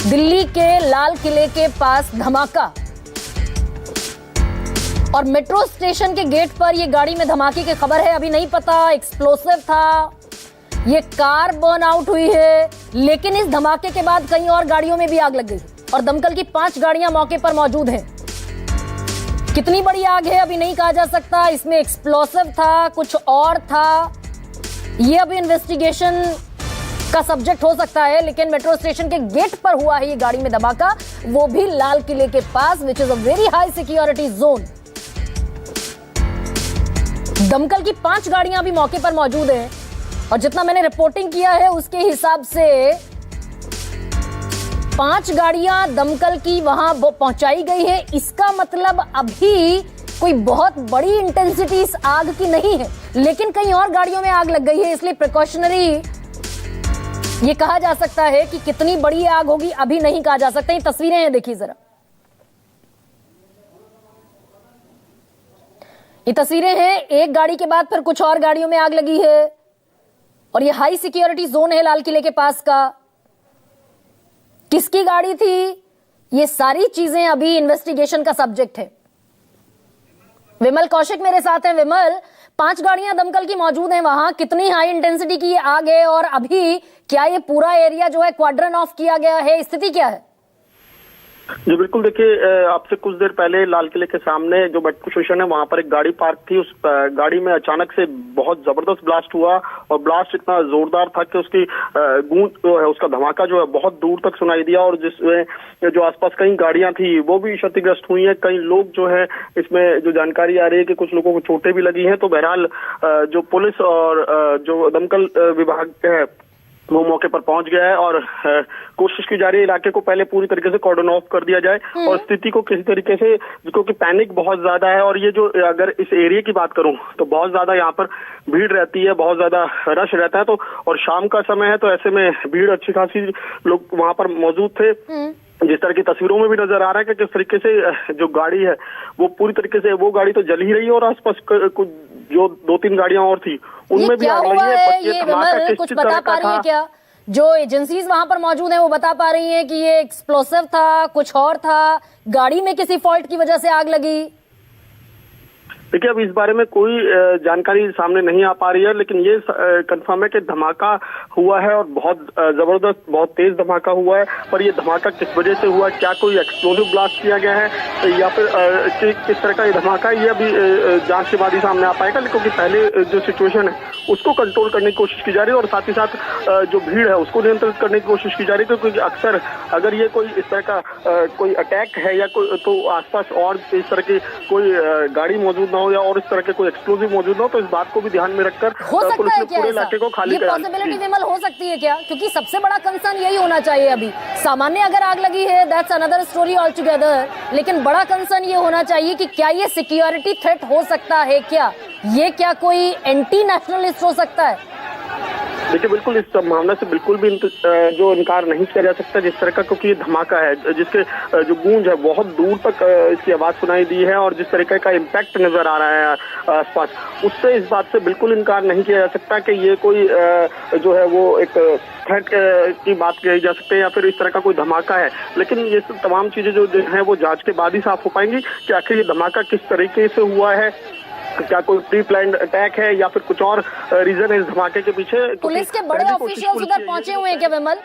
दिल्ली के लाल किले के पास धमाका और मेट्रो स्टेशन के गेट पर यह गाड़ी में धमाके की खबर है। अभी नहीं पता एक्सप्लोसिव था, ये कार बर्न आउट हुई है, लेकिन इस धमाके के बाद कई और गाड़ियों में भी आग लग गई और दमकल की 5 गाड़ियां मौके पर मौजूद हैं। कितनी बड़ी आग है अभी नहीं कहा जा सकता, इसमें एक्सप्लोसिव था, कुछ और था, ये अभी इन्वेस्टिगेशन का सब्जेक्ट हो सकता है। लेकिन मेट्रो स्टेशन के गेट पर हुआ है ये गाड़ी में धमाका, वो भी लाल किले के पास, which is a very high security zone. दमकल की 5 गाड़ियां अभी मौके पर मौजूद हैं और जितना मैंने रिपोर्टिंग किया है उसके हिसाब से 5 गाड़ियां दमकल की वहां पहुंचाई गई है। इसका मतलब अभी कोई बहुत बड़ी इंटेंसिटी इस आग की नहीं है, लेकिन कई और गाड़ियों में आग लग गई है, इसलिए प्रिकॉशनरी ये कहा जा सकता है कि कितनी बड़ी आग होगी अभी नहीं कहा जा सकता। ये तस्वीरें हैं, देखिए जरा, ये तस्वीरें हैं, एक गाड़ी के बाद फिर कुछ और गाड़ियों में आग लगी है और ये हाई सिक्योरिटी जोन है लाल किले के पास का। किसकी गाड़ी थी, ये सारी चीजें अभी इन्वेस्टिगेशन का सब्जेक्ट है। विमल कौशिक मेरे साथ हैं। विमल, 5 गाड़ियां दमकल की मौजूद हैं वहां, कितनी हाई इंटेंसिटी की आग है और अभी क्या ये पूरा एरिया जो है क्वाड्रन ऑफ किया गया है, स्थिति क्या है? जी बिल्कुल, देखिए आपसे कुछ देर पहले लाल किले के सामने जो मेट्रो स्टेशन है वहां पर एक गाड़ी पार्क थी। उस गाड़ी में अचानक से बहुत जबरदस्त ब्लास्ट हुआ और ब्लास्ट इतना जोरदार था कि उसकी गूंज जो है, उसका धमाका जो है बहुत दूर तक सुनाई दिया और जिसमें जो आसपास कई गाड़ियां थी वो भी क्षतिग्रस्त हुई हैं। कई लोग जो है, इसमें जो जानकारी आ रही है कि कुछ लोगों को चोटें भी लगी हैं। तो बहरहाल जो पुलिस और जो दमकल विभाग है वो मौके पर पहुंच गया है और कोशिश की जा रही है इलाके को पहले पूरी तरीके से कॉर्डन ऑफ कर दिया जाए और स्थिति को किसी तरीके से, क्योंकि पैनिक बहुत ज्यादा है और ये जो, अगर इस एरिया की बात करूं तो बहुत ज्यादा यहाँ पर भीड़ रहती है, बहुत ज्यादा रश रहता है। तो और शाम का समय है तो ऐसे में भीड़ अच्छी खासी लोग वहां पर मौजूद थे। जिस तरह की तस्वीरों में भी नजर आ रहा है कि किस तरीके से जो गाड़ी है वो पूरी तरीके से, वो गाड़ी तो जल ही रही है और आसपास कुछ जो 2-3 गाड़ियां और थी उनमें भी आग लगी है। ये विमल कुछ बता पा रही है क्या? जो एजेंसीज वहां पर मौजूद हैं वो बता पा रही हैं कि ये एक्सप्लोसिव था, कुछ और था, गाड़ी में किसी फॉल्ट की वजह से आग लगी? देखिए, अब इस बारे में कोई जानकारी सामने नहीं आ पा रही है, लेकिन ये कंफर्म है कि धमाका हुआ है और बहुत जबरदस्त, बहुत तेज धमाका हुआ है। पर ये धमाका किस वजह से हुआ, क्या कोई एक्सप्लोसिव ब्लास्ट किया गया है या फिर किस तरह का ये धमाका, ये अभी जांच के बाद ही सामने आ पाएगा। क्योंकि पहले जो सिचुएशन है उसको कंट्रोल करने की कोशिश की जा रही है और साथ ही साथ जो भीड़ है उसको नियंत्रित करने की कोशिश की जा रही है। क्योंकि अक्सर अगर ये कोई इस तरह का कोई अटैक है या कोई, तो आसपास और इस तरह की कोई गाड़ी मौजूद ना हो या और इस तरह के कोई एक्सप्लोसिव मौजूद हो, तो इस बात को भी ध्यान में रखकर पुलिस ने पूरे इलाके को खाली कराया। ये पॉसिबिलिटी विमल हो सकती है क्या? क्योंकि सबसे बड़ा कंसर्न यही होना चाहिए अभी। सामान्य अगर आग लगी है that's another story all together, लेकिन बड़ा कंसर्न ये होना चाहिए कि क्या ये सिक्योरिटी थ्रेट हो सकता है, क्या ये क्या कोई एंटी नेशनलिस्ट हो सकता है? देखिए, बिल्कुल इस मामले से बिल्कुल भी जो इनकार नहीं किया जा सकता जिस तरह का, क्योंकि ये धमाका है जिसके जो गूंज है बहुत दूर तक इसकी आवाज सुनाई दी है और जिस तरीके का इम्पैक्ट नजर आ रहा है आसपास, उससे इस बात से बिल्कुल इनकार नहीं किया जा सकता कि ये कोई जो है वो एक थ्रेट की बात कही जा सकती है या फिर इस तरह का कोई धमाका है। लेकिन ये तमाम चीजें जो है वो जांच के बाद ही साफ हो पाएंगी कि आखिर ये धमाका किस तरीके से हुआ है, क्या कोई प्री प्लान्ड अटैक है या फिर कुछ और रीजन है इस धमाके के पीछे। पुलिस के बड़े ऑफिशियल्स उधर पहुंचे हुए हैं क्या विमल?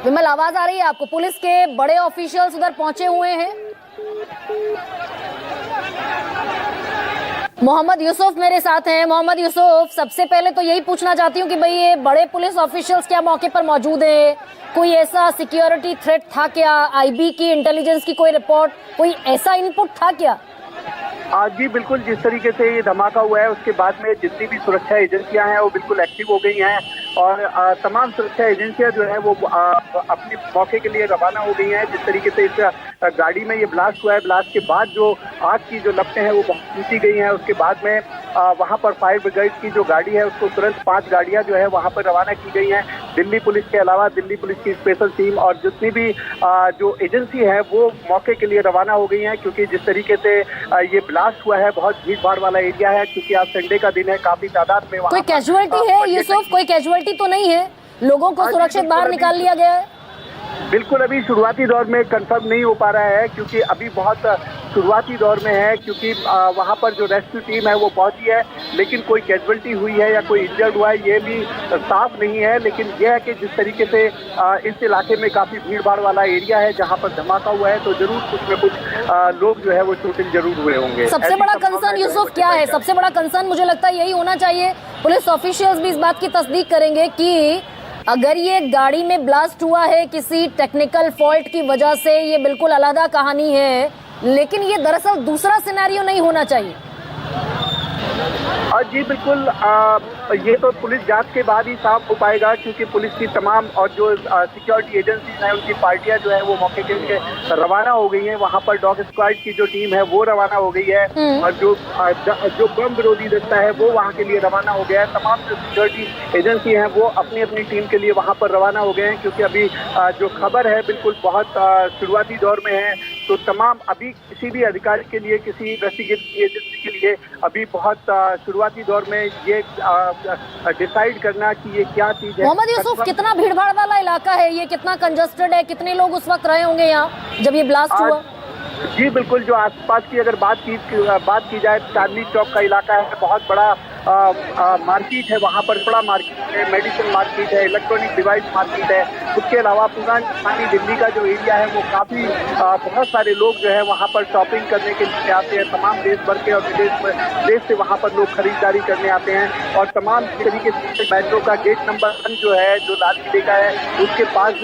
विमल, आवाज आ रही है आपको? पुलिस के बड़े ऑफिशियल्स उधर पहुंचे हुए हैं। मोहम्मद यूसुफ मेरे साथ हैं। मोहम्मद यूसुफ, सबसे पहले तो यही पूछना चाहती हूँ कि भाई ये बड़े पुलिस ऑफिशियल्स क्या मौके पर मौजूद हैं? कोई ऐसा सिक्योरिटी थ्रेट था क्या? आईबी की, इंटेलिजेंस की कोई रिपोर्ट, कोई ऐसा इनपुट था क्या? जी बिल्कुल, जिस तरीके से ये धमाका हुआ है उसके बाद में जितनी भी सुरक्षा एजेंसियां हैं वो बिल्कुल एक्टिव हो गई हैं और तमाम सुरक्षा एजेंसियां जो है वो अपने मौके के लिए रवाना हो गई हैं। जिस तरीके से इस गाड़ी में ये ब्लास्ट हुआ है, ब्लास्ट के बाद जो आग की जो लपटें हैं वो पहुंची गई हैं। उसके बाद में वहां पर फायर ब्रिगेड की जो गाड़ी है उसको तुरंत 5 गाड़ियां जो है वहां पर रवाना की गई हैं। दिल्ली पुलिस के अलावा दिल्ली पुलिस की स्पेशल टीम और जितनी भी जो एजेंसी है वो मौके के लिए रवाना हो गई हैं, क्योंकि जिस तरीके से ये ब्लास्ट हुआ है बहुत भीड़ भाड़ वाला एरिया है, क्योंकि आज संडे का दिन है, काफी तादाद में वहाँ कोई कैजुअलिटी है यूसुफ? कोई कैजुअलिटी तो नहीं है? लोगों को सुरक्षित बाहर निकाल लिया गया है? बिल्कुल अभी शुरुआती दौर में कंफर्म नहीं हो पा रहा है, क्योंकि अभी बहुत शुरुआती दौर में है, क्योंकि वहां पर जो रेस्क्यू टीम है वो पहुंची है, लेकिन कोई कैजुअलिटी हुई है या कोई इंजर्ड हुआ है ये भी साफ नहीं है। लेकिन यह है कि जिस तरीके से इस इलाके में काफी भीड़ भाड़ वाला एरिया है जहां पर धमाका हुआ है, तो जरूर कुछ न कुछ लोग जो है वो चोटिल जरूर हुए होंगे। सबसे बड़ा कंसर्न यूसुफ क्या है? सबसे बड़ा कंसर्न मुझे लगता है यही होना चाहिए, पुलिस ऑफिशियल्स भी इस बात की तस्दीक करेंगे कि अगर ये गाड़ी में ब्लास्ट हुआ है किसी टेक्निकल फॉल्ट की वजह से, ये बिल्कुल अलग कहानी है, लेकिन ये दरअसल दूसरा सिनेरियो नहीं होना चाहिए। जी बिल्कुल, ये तो पुलिस जांच के बाद ही साफ हो पाएगा, क्योंकि पुलिस की तमाम और जो सिक्योरिटी एजेंसीज हैं उनकी पार्टियां जो है वो मौके के लिए रवाना हो गई हैं। वहां पर डॉग स्क्वाड की जो टीम है वो रवाना हो गई है और जो बम विरोधी दस्ता है वो वहां के लिए रवाना हो गया है। तमाम जो सिक्योरिटी एजेंसी हैं वो अपनी अपनी टीम के लिए वहां पर रवाना हो गए हैं, क्योंकि अभी जो खबर है बिल्कुल बहुत शुरुआती दौर में है, तो तमाम अभी किसी भी अधिकारी के लिए, किसी इन्वेस्टिगेटिव एजेंसी के लिए अभी बहुत शुरुआती दौर में ये डिसाइड करना कि ये क्या चीज है। मोहम्मद यूसुफ, कितना भीड़ भाड़ वाला इलाका है ये? कितना कंजस्टेड है? कितने लोग उस वक्त रहे होंगे यहाँ जब ये ब्लास्ट हुआ? जी बिल्कुल, जो आसपास की अगर बात की जाए, चांदनी चौक का इलाका है, बहुत बड़ा मार्केट है, वहाँ पर बड़ा मार्केट है, मेडिसिन मार्केट है, इलेक्ट्रॉनिक डिवाइस मार्केट है। उसके अलावा पुरानी दिल्ली का जो एरिया है वो काफ़ी बहुत सारे लोग जो है वहाँ पर शॉपिंग करने के लिए आते हैं। तमाम देश भर के और विदेश से वहाँ पर लोग खरीदारी करने आते हैं, और तमाम तरीके से मेट्रो का गेट नंबर 1 जो है, जो लाल किले का है, उसके पास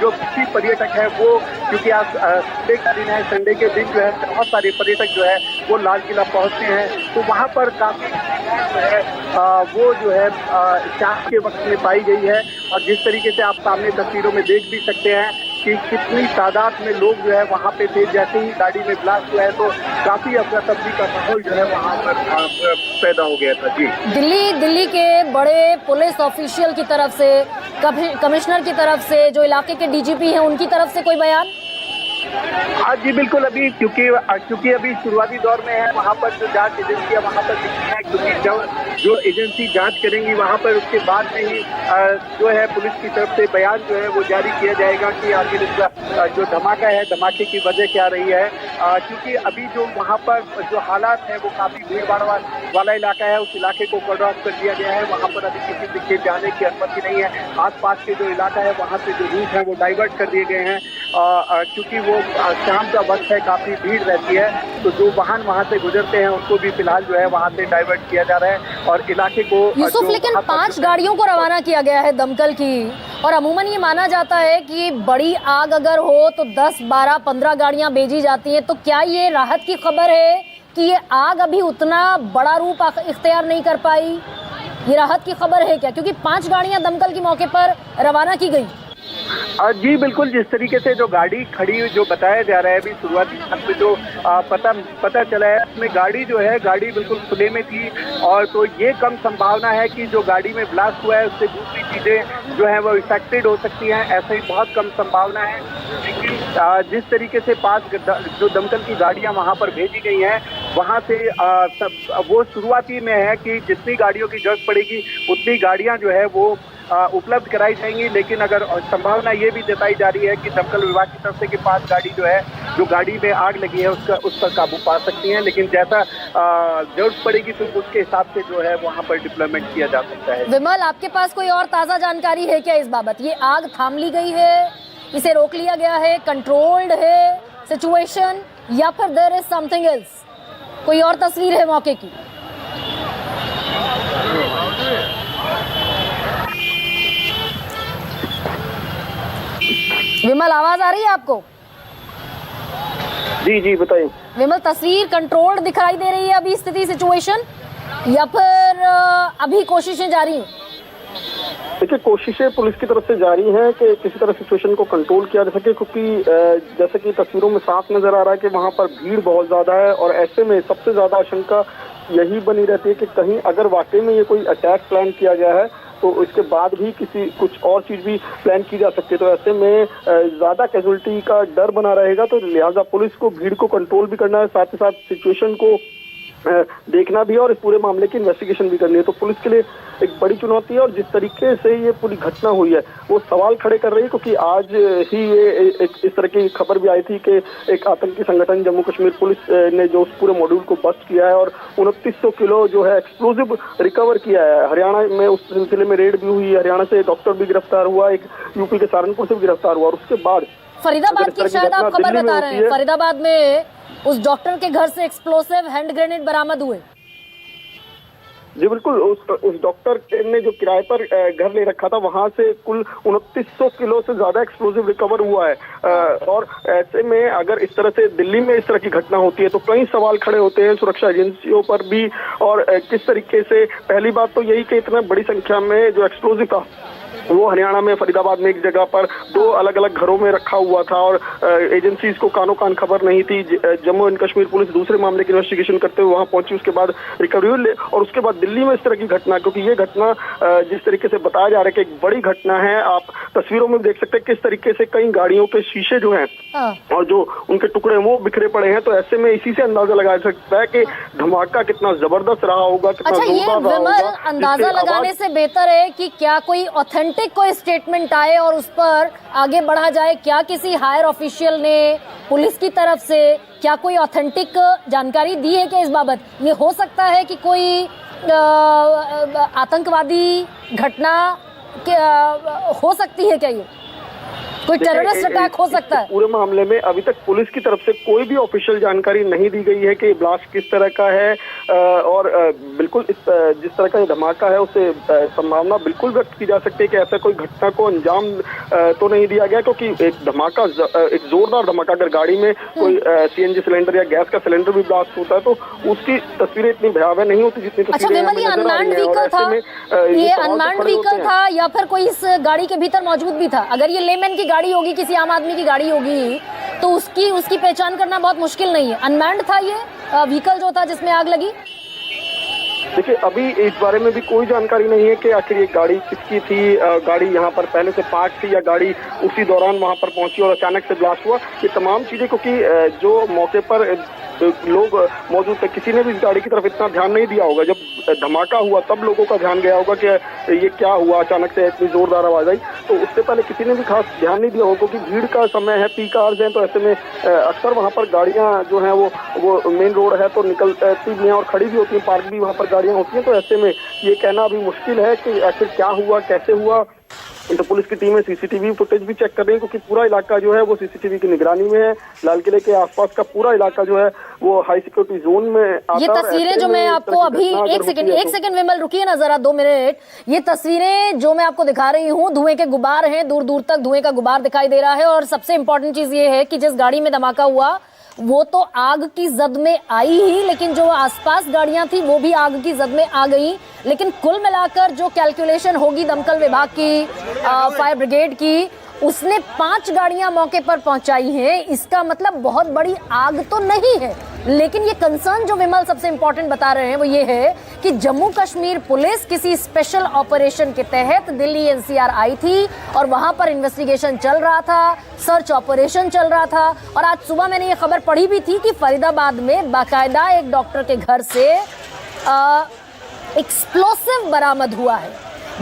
जो भी पर्यटक है वो, क्योंकि आज संडे का दिन है, संडे के दिन जो है बहुत सारे पर्यटक जो है वो लाल किला पहुँचते हैं, तो वहाँ पर काफ़ी वो जो है शाम के वक्त में पाई गई है। और जिस तरीके से आप सामने तस्वीरों में देख भी सकते हैं कि कितनी तादाद में लोग जो है वहाँ पे थे। जैसे ही गाड़ी में ब्लास्ट हुआ है तो काफी अफरा तफरी का माहौल जो है वहाँ पर पैदा हो गया था। जी, दिल्ली के बड़े पुलिस ऑफिशियल की तरफ से, कमिश्नर की तरफ से, जो इलाके के डीजीपी हैं उनकी तरफ से कोई बयान? जी बिल्कुल, अभी क्योंकि अभी शुरुआती दौर में है, वहाँ पर जो जांच एजेंसियाँ वहाँ पर दिखती हैं, क्योंकि जो एजेंसी जांच करेंगी वहाँ पर उसके बाद में ही जो है पुलिस की तरफ से बयान जो है वो जारी किया जाएगा कि आखिर जो धमाका है, धमाके की वजह क्या रही है। क्योंकि अभी जो वहाँ पर जो हालात है वो काफ़ी भीड़ भाड़ वाला इलाका है, उस इलाके को कट ऑफ कर दिया गया है। वहाँ पर अभी किसी के जाने की अनुमति नहीं है। आसपास के जो इलाका है वहाँ से जो रूट है वो डाइवर्ट कर दिए गए हैं, क्योंकि वो शाम का वक्त है, काफ़ी भीड़ रहती है, तो जो वाहन वहाँ से गुजरते हैं उनको भी फिलहाल जो है वहाँ से डाइवर्ट किया जा रहा है और इलाके को। यूसुफ, लेकिन 5 गाड़ियों को रवाना किया गया है दमकल की, और अमूमन ये माना जाता है कि बड़ी आग अगर हो तो 10, 12, 15 गाड़ियां भेजी जाती हैं, तो क्या ये राहत की खबर है कि ये आग अभी उतना बड़ा रूप इख्तियार नहीं कर पाई? ये राहत की खबर है क्या? क्योंकि 5 गाड़ियां दमकल के मौके पर रवाना की गई। जी बिल्कुल, जिस तरीके से जो गाड़ी खड़ी जो बताया जा रहा है अभी शुरुआती में जो पता चला है, उसमें गाड़ी बिल्कुल खुले में थी, और तो ये कम संभावना है कि जो गाड़ी में ब्लास्ट हुआ है उससे दूसरी चीज़ें जो है वो इफेक्टेड हो सकती हैं, ऐसे ही बहुत कम संभावना है। लेकिन जिस तरीके से 5 जो दमकल की गाड़ियां वहां पर भेजी गई हैं, वहां से वो शुरुआती में है कि जितनी गाड़ियों की जरूरत पड़ेगी उतनी गाड़ियां जो है वो उपलब्ध कराई जाएंगी। लेकिन अगर संभावना ये भी जताई जा रही है कि दमकल विभाग की तरफ से कि 5 गाड़ी जो है, जो गाड़ी में आग लगी है उस पर काबू पा सकती हैं, लेकिन जैसा जरूरत पड़ेगी तो उसके हिसाब से जो है वहाँ पर डिप्लॉयमेंट किया जा सकता है। विमल, आपके पास कोई और ताज़ा जानकारी है क्या इस बाबत? ये आग थाम ली गई है, इसे रोक लिया गया है, कंट्रोल्ड है सिचुएशन, या फिर देयर इज समथिंग एल्स? कोई और तस्वीर है मौके की? विमल, आवाज आ रही है आपको? जी बताइए। विमल, तस्वीर कंट्रोल्ड दिखाई दे रही है अभी स्थिति, सिचुएशन, या फिर अभी कोशिशें जारी हैं? देखिए, कोशिशें पुलिस की तरफ से जारी हैं कि किसी तरह सिचुएशन को कंट्रोल किया जा सके, क्योंकि जैसे कि तस्वीरों में साफ नजर आ रहा है कि वहां पर भीड़ बहुत ज्यादा है, और ऐसे में सबसे ज्यादा आशंका यही बनी रहती है कि कहीं अगर वाकई में ये कोई अटैक प्लान किया गया है तो इसके बाद भी कुछ और चीज भी प्लान की जा सकती है। तो ऐसे में ज्यादा कैजुअलिटी का डर बना रहेगा, तो लिहाजा पुलिस को भीड़ को कंट्रोल भी करना है, साथ ही साथ सिचुएशन को देखना भी है और इस पूरे मामले की इन्वेस्टिगेशन भी करनी है। तो पुलिस के लिए एक बड़ी चुनौती है और जिस तरीके से ये पूरी घटना हुई है वो सवाल खड़े कर रही है, क्योंकि आज ही ये इस तरह की खबर भी आई थी कि एक आतंकी संगठन जम्मू कश्मीर पुलिस ने जो उस पूरे मॉड्यूल को बस्ट किया है और 2900 किलो जो है एक्सप्लोजिव रिकवर किया है। हरियाणा में उस सिलसिले में रेड भी हुई, हरियाणा से डॉक्टर भी गिरफ्तार हुआ, एक यूपी के सहारनपुर से भी गिरफ्तार हुआ और उसके बाद फरीदाबाद की शायद आप खबर बता रहे हैं, फरीदाबाद में उस डॉक्टर के घर से एक्सप्लोसिव हैंड ग्रेनेड बरामद हुए। जी बिल्कुल, उस डॉक्टर ने जो किराए पर घर ले रखा था वहां से कुल 2900 किलो से ज्यादा एक्सप्लोजिव रिकवर हुआ है। और ऐसे में अगर इस तरह से दिल्ली में इस तरह की घटना होती है तो कई सवाल खड़े होते हैं सुरक्षा एजेंसियों पर भी। और किस तरीके से, पहली बात तो यही कि इतना बड़ी संख्या में जो एक्सप्लोजिव था वो हरियाणा में फरीदाबाद में एक जगह पर 2 अलग अलग घरों में रखा हुआ था और एजेंसीज को कानो कान खबर नहीं थी। जम्मू एंड कश्मीर पुलिस दूसरे मामले की इन्वेस्टिगेशन करते हुए वहां पहुंची, उसके बाद रिकवरी हुई और उसके बाद दिल्ली में इस तरह की घटना, क्योंकि ये घटना जिस तरीके से बताया जा रहा है कि एक बड़ी घटना है। आप तस्वीरों में देख सकते हैं किस तरीके से कई गाड़ियों के शीशे जो हैं और जो उनके टुकड़े वो बिखरे पड़े हैं। तो ऐसे में इसी से अंदाजा लगाया सकता है कि धमाका कितना जबरदस्त रहा होगा, कितना जोरदार रहा होगा। अंदाजा लगाने से बेहतर है कि क्या कोई ऑथेंटिक कोई स्टेटमेंट आए और उस पर आगे बढ़ा जाए। क्या किसी हायर ऑफिशियल ने पुलिस की तरफ से क्या कोई ऑथेंटिक जानकारी दी है क्या इस बाबत? ये हो सकता है कि कोई आतंकवादी घटना हो सकती है क्या? ये कोई टेररिस्ट अटैक हो सकता है? पूरे मामले में अभी तक पुलिस की तरफ से कोई भी ऑफिशियल जानकारी नहीं दी गई है कि ब्लास्ट किस तरह का है। और बिल्कुल जिस तरह का ये धमाका है उससे संभावना बिल्कुल व्यक्त की जा सकती है कि ऐसा कोई घटना को अंजाम तो नहीं दिया गया, क्योंकि एक धमाका, एक जोरदार धमाका, अगर गाड़ी में कोई सीएनजी सिलेंडर या गैस का सिलेंडर भी ब्लास्ट होता है तो उसकी तस्वीरें इतनी भयावह नहीं होती जितनी तस्वीरें अनमैन्ड व्हीकल था, ये अनमैन्ड व्हीकल था या फिर कोई इस गाड़ी के भीतर मौजूद भी था? अगर ये लेमैन की गाड़ी होगी, किसी आम आदमी की गाड़ी होगी, तो उसकी पहचान करना बहुत मुश्किल नहीं है। अनमैन्ड था ये व्हीकल जो था जिसमें आग लगी? देखिए, अभी इस बारे में भी कोई जानकारी नहीं है कि आखिर ये गाड़ी किसकी थी, गाड़ी यहाँ पर पहले से पार्क थी या गाड़ी उसी दौरान वहां पर पहुंची और अचानक से ब्लास्ट हुआ। ये तमाम चीजें, क्योंकि जो मौके पर लोग मौजूद थे, किसी ने भी इस गाड़ी की तरफ इतना ध्यान नहीं दिया होगा। जब धमाका हुआ तब लोगों का ध्यान गया होगा कि ये क्या हुआ, अचानक से इतनी जोरदार आवाज आई। तो उससे पहले किसी ने भी खास ध्यान नहीं दिया होगा, क्योंकि भीड़ का समय है, पीक आवर्स हैं, तो ऐसे में अक्सर वहां पर गाड़ियां जो हैं वो मेन रोड है तो निकलती भी हैं और खड़ी भी होती हैं, पार्क भी वहां पर गाड़ियां होती हैं। तो ऐसे में ये कहना अभी मुश्किल है कि आखिर क्या हुआ, कैसे हुआ। तो पुलिस की टीमें सीसीटीवी फुटेज भी चेक कर रही है, क्योंकि पूरा इलाका जो है वो सीसीटीवी की निगरानी में है। लाल किले के आसपास का पूरा इलाका जो है वो हाई सिक्योरिटी जोन में आता है। ये तस्वीरें जो मैं आपको अभी एक सेकंड विमल रुकिए ना जरा, 2 मिनट। ये तस्वीरें जो मैं आपको दिखा रही हूँ, धुएं के गुबार हैं, दूर दूर तक धुएं का गुबार दिखाई दे रहा है। और सबसे इंपॉर्टेंट चीज ये है कि जिस गाड़ी में धमाका हुआ वो तो आग की जद में आई ही, लेकिन जो आसपास गाड़ियां थी वो भी आग की जद में आ गई। लेकिन कुल मिलाकर जो कैलकुलेशन होगी दमकल विभाग की, फायर ब्रिगेड की, उसने 5 गाड़ियां मौके पर पहुंचाई हैं। इसका मतलब बहुत बड़ी आग तो नहीं है। लेकिन ये कंसर्न जो विमल सबसे इंपॉर्टेंट बता रहे हैं वो ये है कि जम्मू कश्मीर पुलिस किसी स्पेशल ऑपरेशन के तहत दिल्ली एनसीआर आई थी और वहां पर इन्वेस्टिगेशन चल रहा था, सर्च ऑपरेशन चल रहा था। और आज सुबह मैंने ये खबर पढ़ी भी थी कि फरीदाबाद में बाकायदा एक डॉक्टर के घर से एक्सप्लोसिव बरामद हुआ है,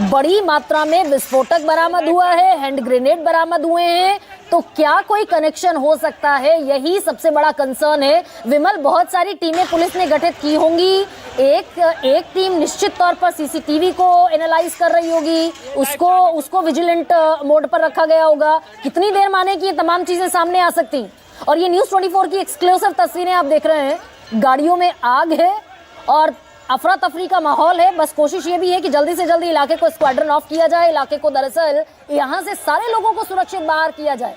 बड़ी मात्रा में विस्फोटक बरामद हुआ है, हैंड ग्रेनेड बरामद हुए हैं। तो क्या कोई कनेक्शन हो सकता है? यही सबसे बड़ा कंसर्न है। विमल, बहुत सारी टीमें पुलिस ने गठित की होंगी। एक टीम निश्चित तौर पर सीसीटीवी को एनालाइज कर रही होगी, उसको विजिलेंट मोड पर रखा गया होगा। कितनी देर माने कि ये तमाम चीजें सामने आ सकती? और ये न्यूज़ 24 की एक्सक्लूसिव तस्वीरें आप देख रहे हैं। गाड़ियों में आग है और अफरा तफरी का माहौल है। बस कोशिश ये भी है कि जल्दी से जल्दी इलाके को स्क्वाड्रन ऑफ किया जाए, इलाके को दरअसल यहाँ से सारे लोगों को सुरक्षित बाहर किया जाए।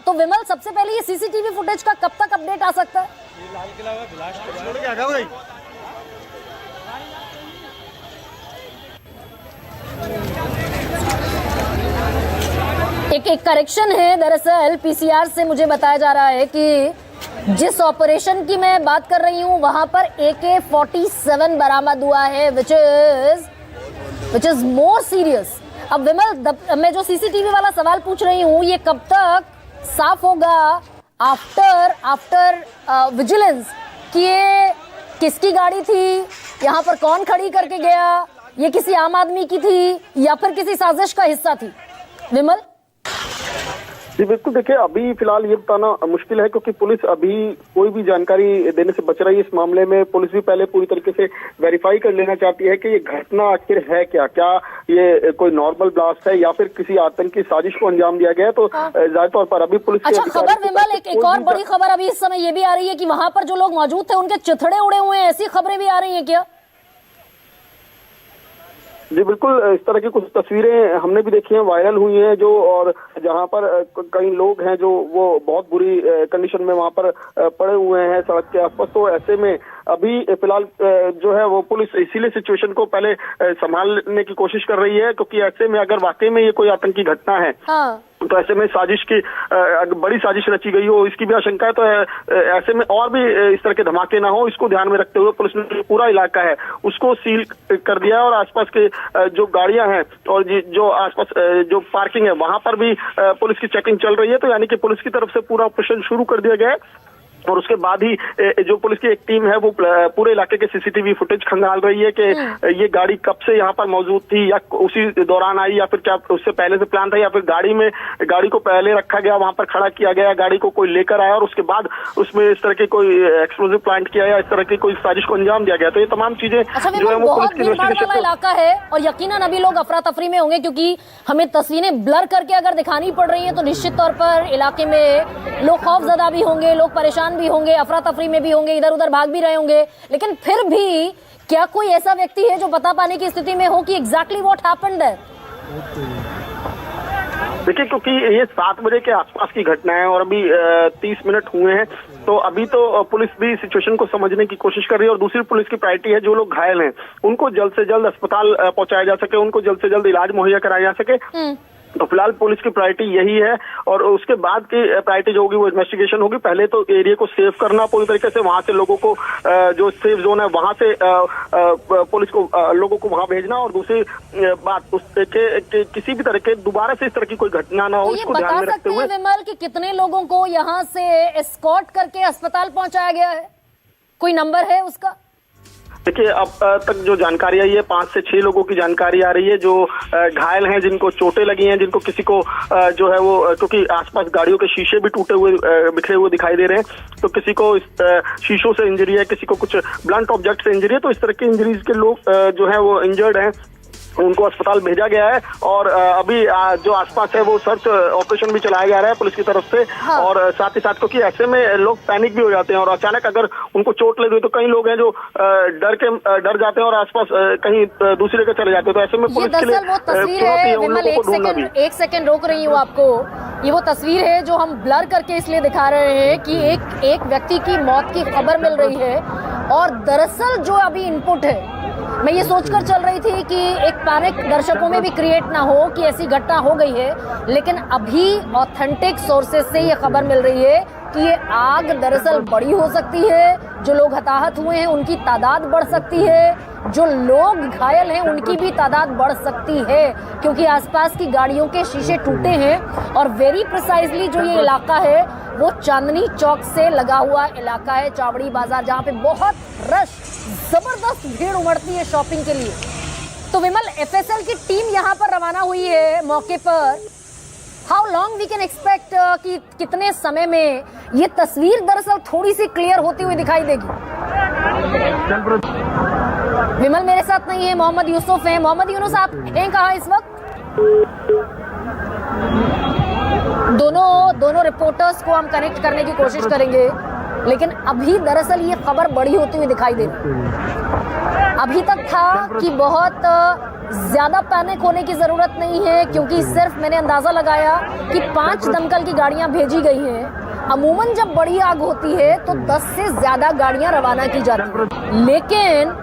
तो विमल, सबसे पहले ये सीसीटीवी फुटेज का कब तक अपडेट आ सकता है? एक करेक्शन है, दरअसल पीसीआर से मुझे बताया जा रहा है कि जिस ऑपरेशन की मैं बात कर रही हूं वहां पर AK-47 बरामद हुआ है, which is which is more serious. अब विमल, मैं जो सीसीटीवी वाला सवाल पूछ रही हूँ, ये कब तक साफ होगा आफ्टर विजिलेंस कि ये किसकी गाड़ी थी, यहाँ पर कौन खड़ी करके गया, ये किसी आम आदमी की थी या फिर किसी साजिश का हिस्सा थी? विमल जी बिल्कुल, देखिए अभी फिलहाल ये बताना मुश्किल है क्योंकि पुलिस अभी कोई भी जानकारी देने से बच रही है। इस मामले में पुलिस भी पहले पूरी तरीके से वेरीफाई कर लेना चाहती है कि ये घटना आखिर है क्या ये कोई नॉर्मल ब्लास्ट है या फिर किसी आतंकी साजिश को अंजाम दिया गया है। तो जाहिर तौर पर अभी पुलिस अच्छा खबर विमल, एक और बड़ी खबर अभी इस समय ये भी आ रही है कि वहां पर जो लोग मौजूद थे उनके चिथड़े उड़े हुए हैं, ऐसी खबरें भी आ रही हैं क्या? जी बिल्कुल, इस तरह की कुछ तस्वीरें हमने भी देखी हैं, वायरल हुई हैं जो, और जहां पर कई लोग हैं जो वो बहुत बुरी कंडीशन में वहां पर पड़े हुए हैं सड़क के आसपास। तो ऐसे में अभी फिलहाल जो है वो पुलिस इसीलिए सिचुएशन को पहले संभालने की कोशिश कर रही है क्योंकि ऐसे में अगर वाकई में ये कोई आतंकी घटना है तो ऐसे में साजिश की बड़ी साजिश रची गई हो इसकी भी आशंका है। तो ऐसे में और भी इस तरह के धमाके ना हो, इसको ध्यान में रखते हुए पुलिस ने पूरा इलाका है उसको सील कर दिया है और आसपास के जो गाड़ियां हैं और जो आसपास जो पार्किंग है वहां पर भी पुलिस की चेकिंग चल रही है। तो यानी कि पुलिस की तरफ से पूरा ऑपरेशन शुरू कर दिया गया है और उसके बाद ही जो पुलिस की एक टीम है वो पूरे इलाके के सीसीटीवी फुटेज खंगाल रही है कि ये गाड़ी कब से यहाँ पर मौजूद थी या उसी दौरान आई या फिर क्या उससे पहले से प्लान था या फिर गाड़ी को पहले रखा गया, वहां पर खड़ा किया गया, गाड़ी को कोई लेकर आया और उसके बाद उसमें इस तरह की कोई एक्सप्लोजिव प्लांट किया या इस तरह की कोई साजिश को अंजाम दिया गया। तो ये तमाम चीजें जो है वो पुलिस की इन्वेस्टिगेशन इलाका है और यकीनन अभी लोग अफरा तफरी में होंगे क्योंकि हमें तस्वीरें ब्लर करके अगर दिखानी पड़ रही है तो निश्चित तौर पर इलाके में लोग खौफजदा भी होंगे, लोग परेशान भी होंगे, अफरा तफरी में भी होंगे, इधर उधर भाग भी रहे होंगे। लेकिन फिर भी क्या कोई ऐसा व्यक्ति है जो बता पाने की स्थिति में हो कि एग्जैक्टली व्हाट हैपेंड है? देखिए क्योंकि ये 7 बजे के आसपास की घटना है और अभी 30 मिनट हुए हैं तो अभी तो पुलिस भी सिचुएशन को समझने की कोशिश कर रही है और दूसरी पुलिस की प्रायोरिटी है जो लोग घायल हैं उनको जल्द से जल्द अस्पताल पहुंचाया जा सके, उनको जल्द से जल्द इलाज मुहैया कराया जा सके। तो फिलहाल पुलिस की प्रायोरिटी यही है और उसके बाद की प्रायोरिटी जो होगी वो इन्वेस्टिगेशन होगी। पहले तो एरिया को सेव करना पूरी तरीके से, वहां से लोगों को जो सेफ जोन है वहां से पुलिस को लोगों को वहां भेजना और दूसरी बात उसके किसी भी तरह के दोबारा से इस तरह की कोई घटना ना हो तो इसको ध्यान में रखते हुए। विमल कि कितने लोगों को यहाँ से एस्कॉर्ट करके अस्पताल पहुंचाया गया है, कोई नंबर है उसका? देखिए अब तक जो जानकारी आई है 5 से 6 लोगों की जानकारी आ रही है जो घायल हैं, जिनको चोटें लगी हैं, जिनको किसी को जो है वो क्योंकि आसपास गाड़ियों के शीशे भी टूटे हुए बिखरे हुए दिखाई दे रहे हैं तो किसी को शीशों से इंजरी है, किसी को कुछ ब्लंट ऑब्जेक्ट से इंजरी है। तो इस तरह की इंजरीज के लोग जो है वो इंजर्ड हैं, उनको अस्पताल भेजा गया है और अभी जो आसपास है वो सर्च ऑपरेशन भी चलाया जा रहा है पुलिस की तरफ से। और साथ ही साथ क्योंकि ऐसे में लोग पैनिक भी हो जाते हैं और अचानक अगर उनको चोट लगी तो कई लोग हैं जो डर जाते हैं और आसपास कहीं दूसरी जगह चले जाते हैं। तो ऐसे में पुलिस के लिए वो तस्वीर है विमल, एक सेकंड रोक रही हूँ आपको। ये वो तस्वीर है जो हम ब्लर करके इसलिए दिखा रहे हैं कि एक व्यक्ति की मौत की खबर मिल रही है और दरअसल जो अभी इनपुट है मैं ये सोचकर चल रही थी कि एक पैनिक दर्शकों में भी क्रिएट ना हो कि ऐसी घटना हो गई है, लेकिन अभी ऑथेंटिक सोर्सेज से ये खबर मिल रही है कि ये आग दरअसल बड़ी हो सकती है, जो लोग हताहत हुए हैं उनकी तादाद बढ़ सकती है, जो लोग घायल हैं उनकी भी तादाद बढ़ सकती है क्योंकि आसपास की गाड़ियों के शीशे टूटे हैं और वेरी प्रिसाइजली जो ये इलाका है वो चांदनी चौक से लगा हुआ इलाका है, चावड़ी बाजार, जहाँ पे बहुत रश, जबरदस्त भीड़ उमड़ती है शॉपिंग के लिए। तो विमल, एफएसएल की टीम यहाँ पर रवाना हुई है मौके पर। How long we can expect कि कितने समय में ये तस्वीर दरअसल थोड़ी सी क्लियर होती हुई दिखाई देगी? विमल मेरे साथ नहीं है, मोहम्मद यूसुफ हैं। मोहम्मद यूनुस, आप हैं कहाँ इस वक्त? दोनों रिपोर्टर्स को हम कनेक्ट करने की कोशिश करेंगे, लेकिन अभी दरअसल ये खबर बड़ी होती हुई दिखाई दे रही है। अभी तक था कि बहुत ज्यादा पैनिक होने की जरूरत नहीं है क्योंकि सिर्फ मैंने अंदाजा लगाया कि 5 दमकल की गाड़ियां भेजी गई हैं। अमूमन जब बड़ी आग होती है तो 10 से ज्यादा गाड़ियां रवाना की जाती हैं, लेकिन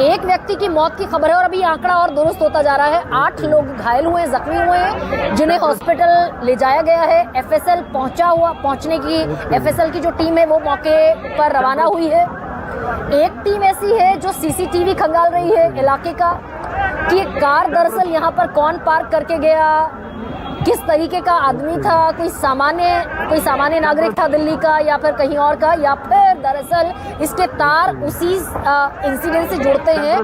एक व्यक्ति की मौत की खबर है और अभी आंकड़ा और दुरुस्त होता जा रहा है। 8 लोग घायल हुए, जख्मी हुए हैं, जिन्हें हॉस्पिटल ले जाया गया है। एफएसएल पहुंचने की एफएसएल की जो टीम है वो मौके पर रवाना हुई है। एक टीम ऐसी है जो सीसीटीवी खंगाल रही है इलाके का, कि ये कार दरअसल यहाँ पर कौन पार्क करके गया, किस तरीके का आदमी था, कोई सामान्य नागरिक था दिल्ली का या फिर कहीं और का, या फिर दरअसल इसके तार उसी इंसिडेंट से जुड़ते हैं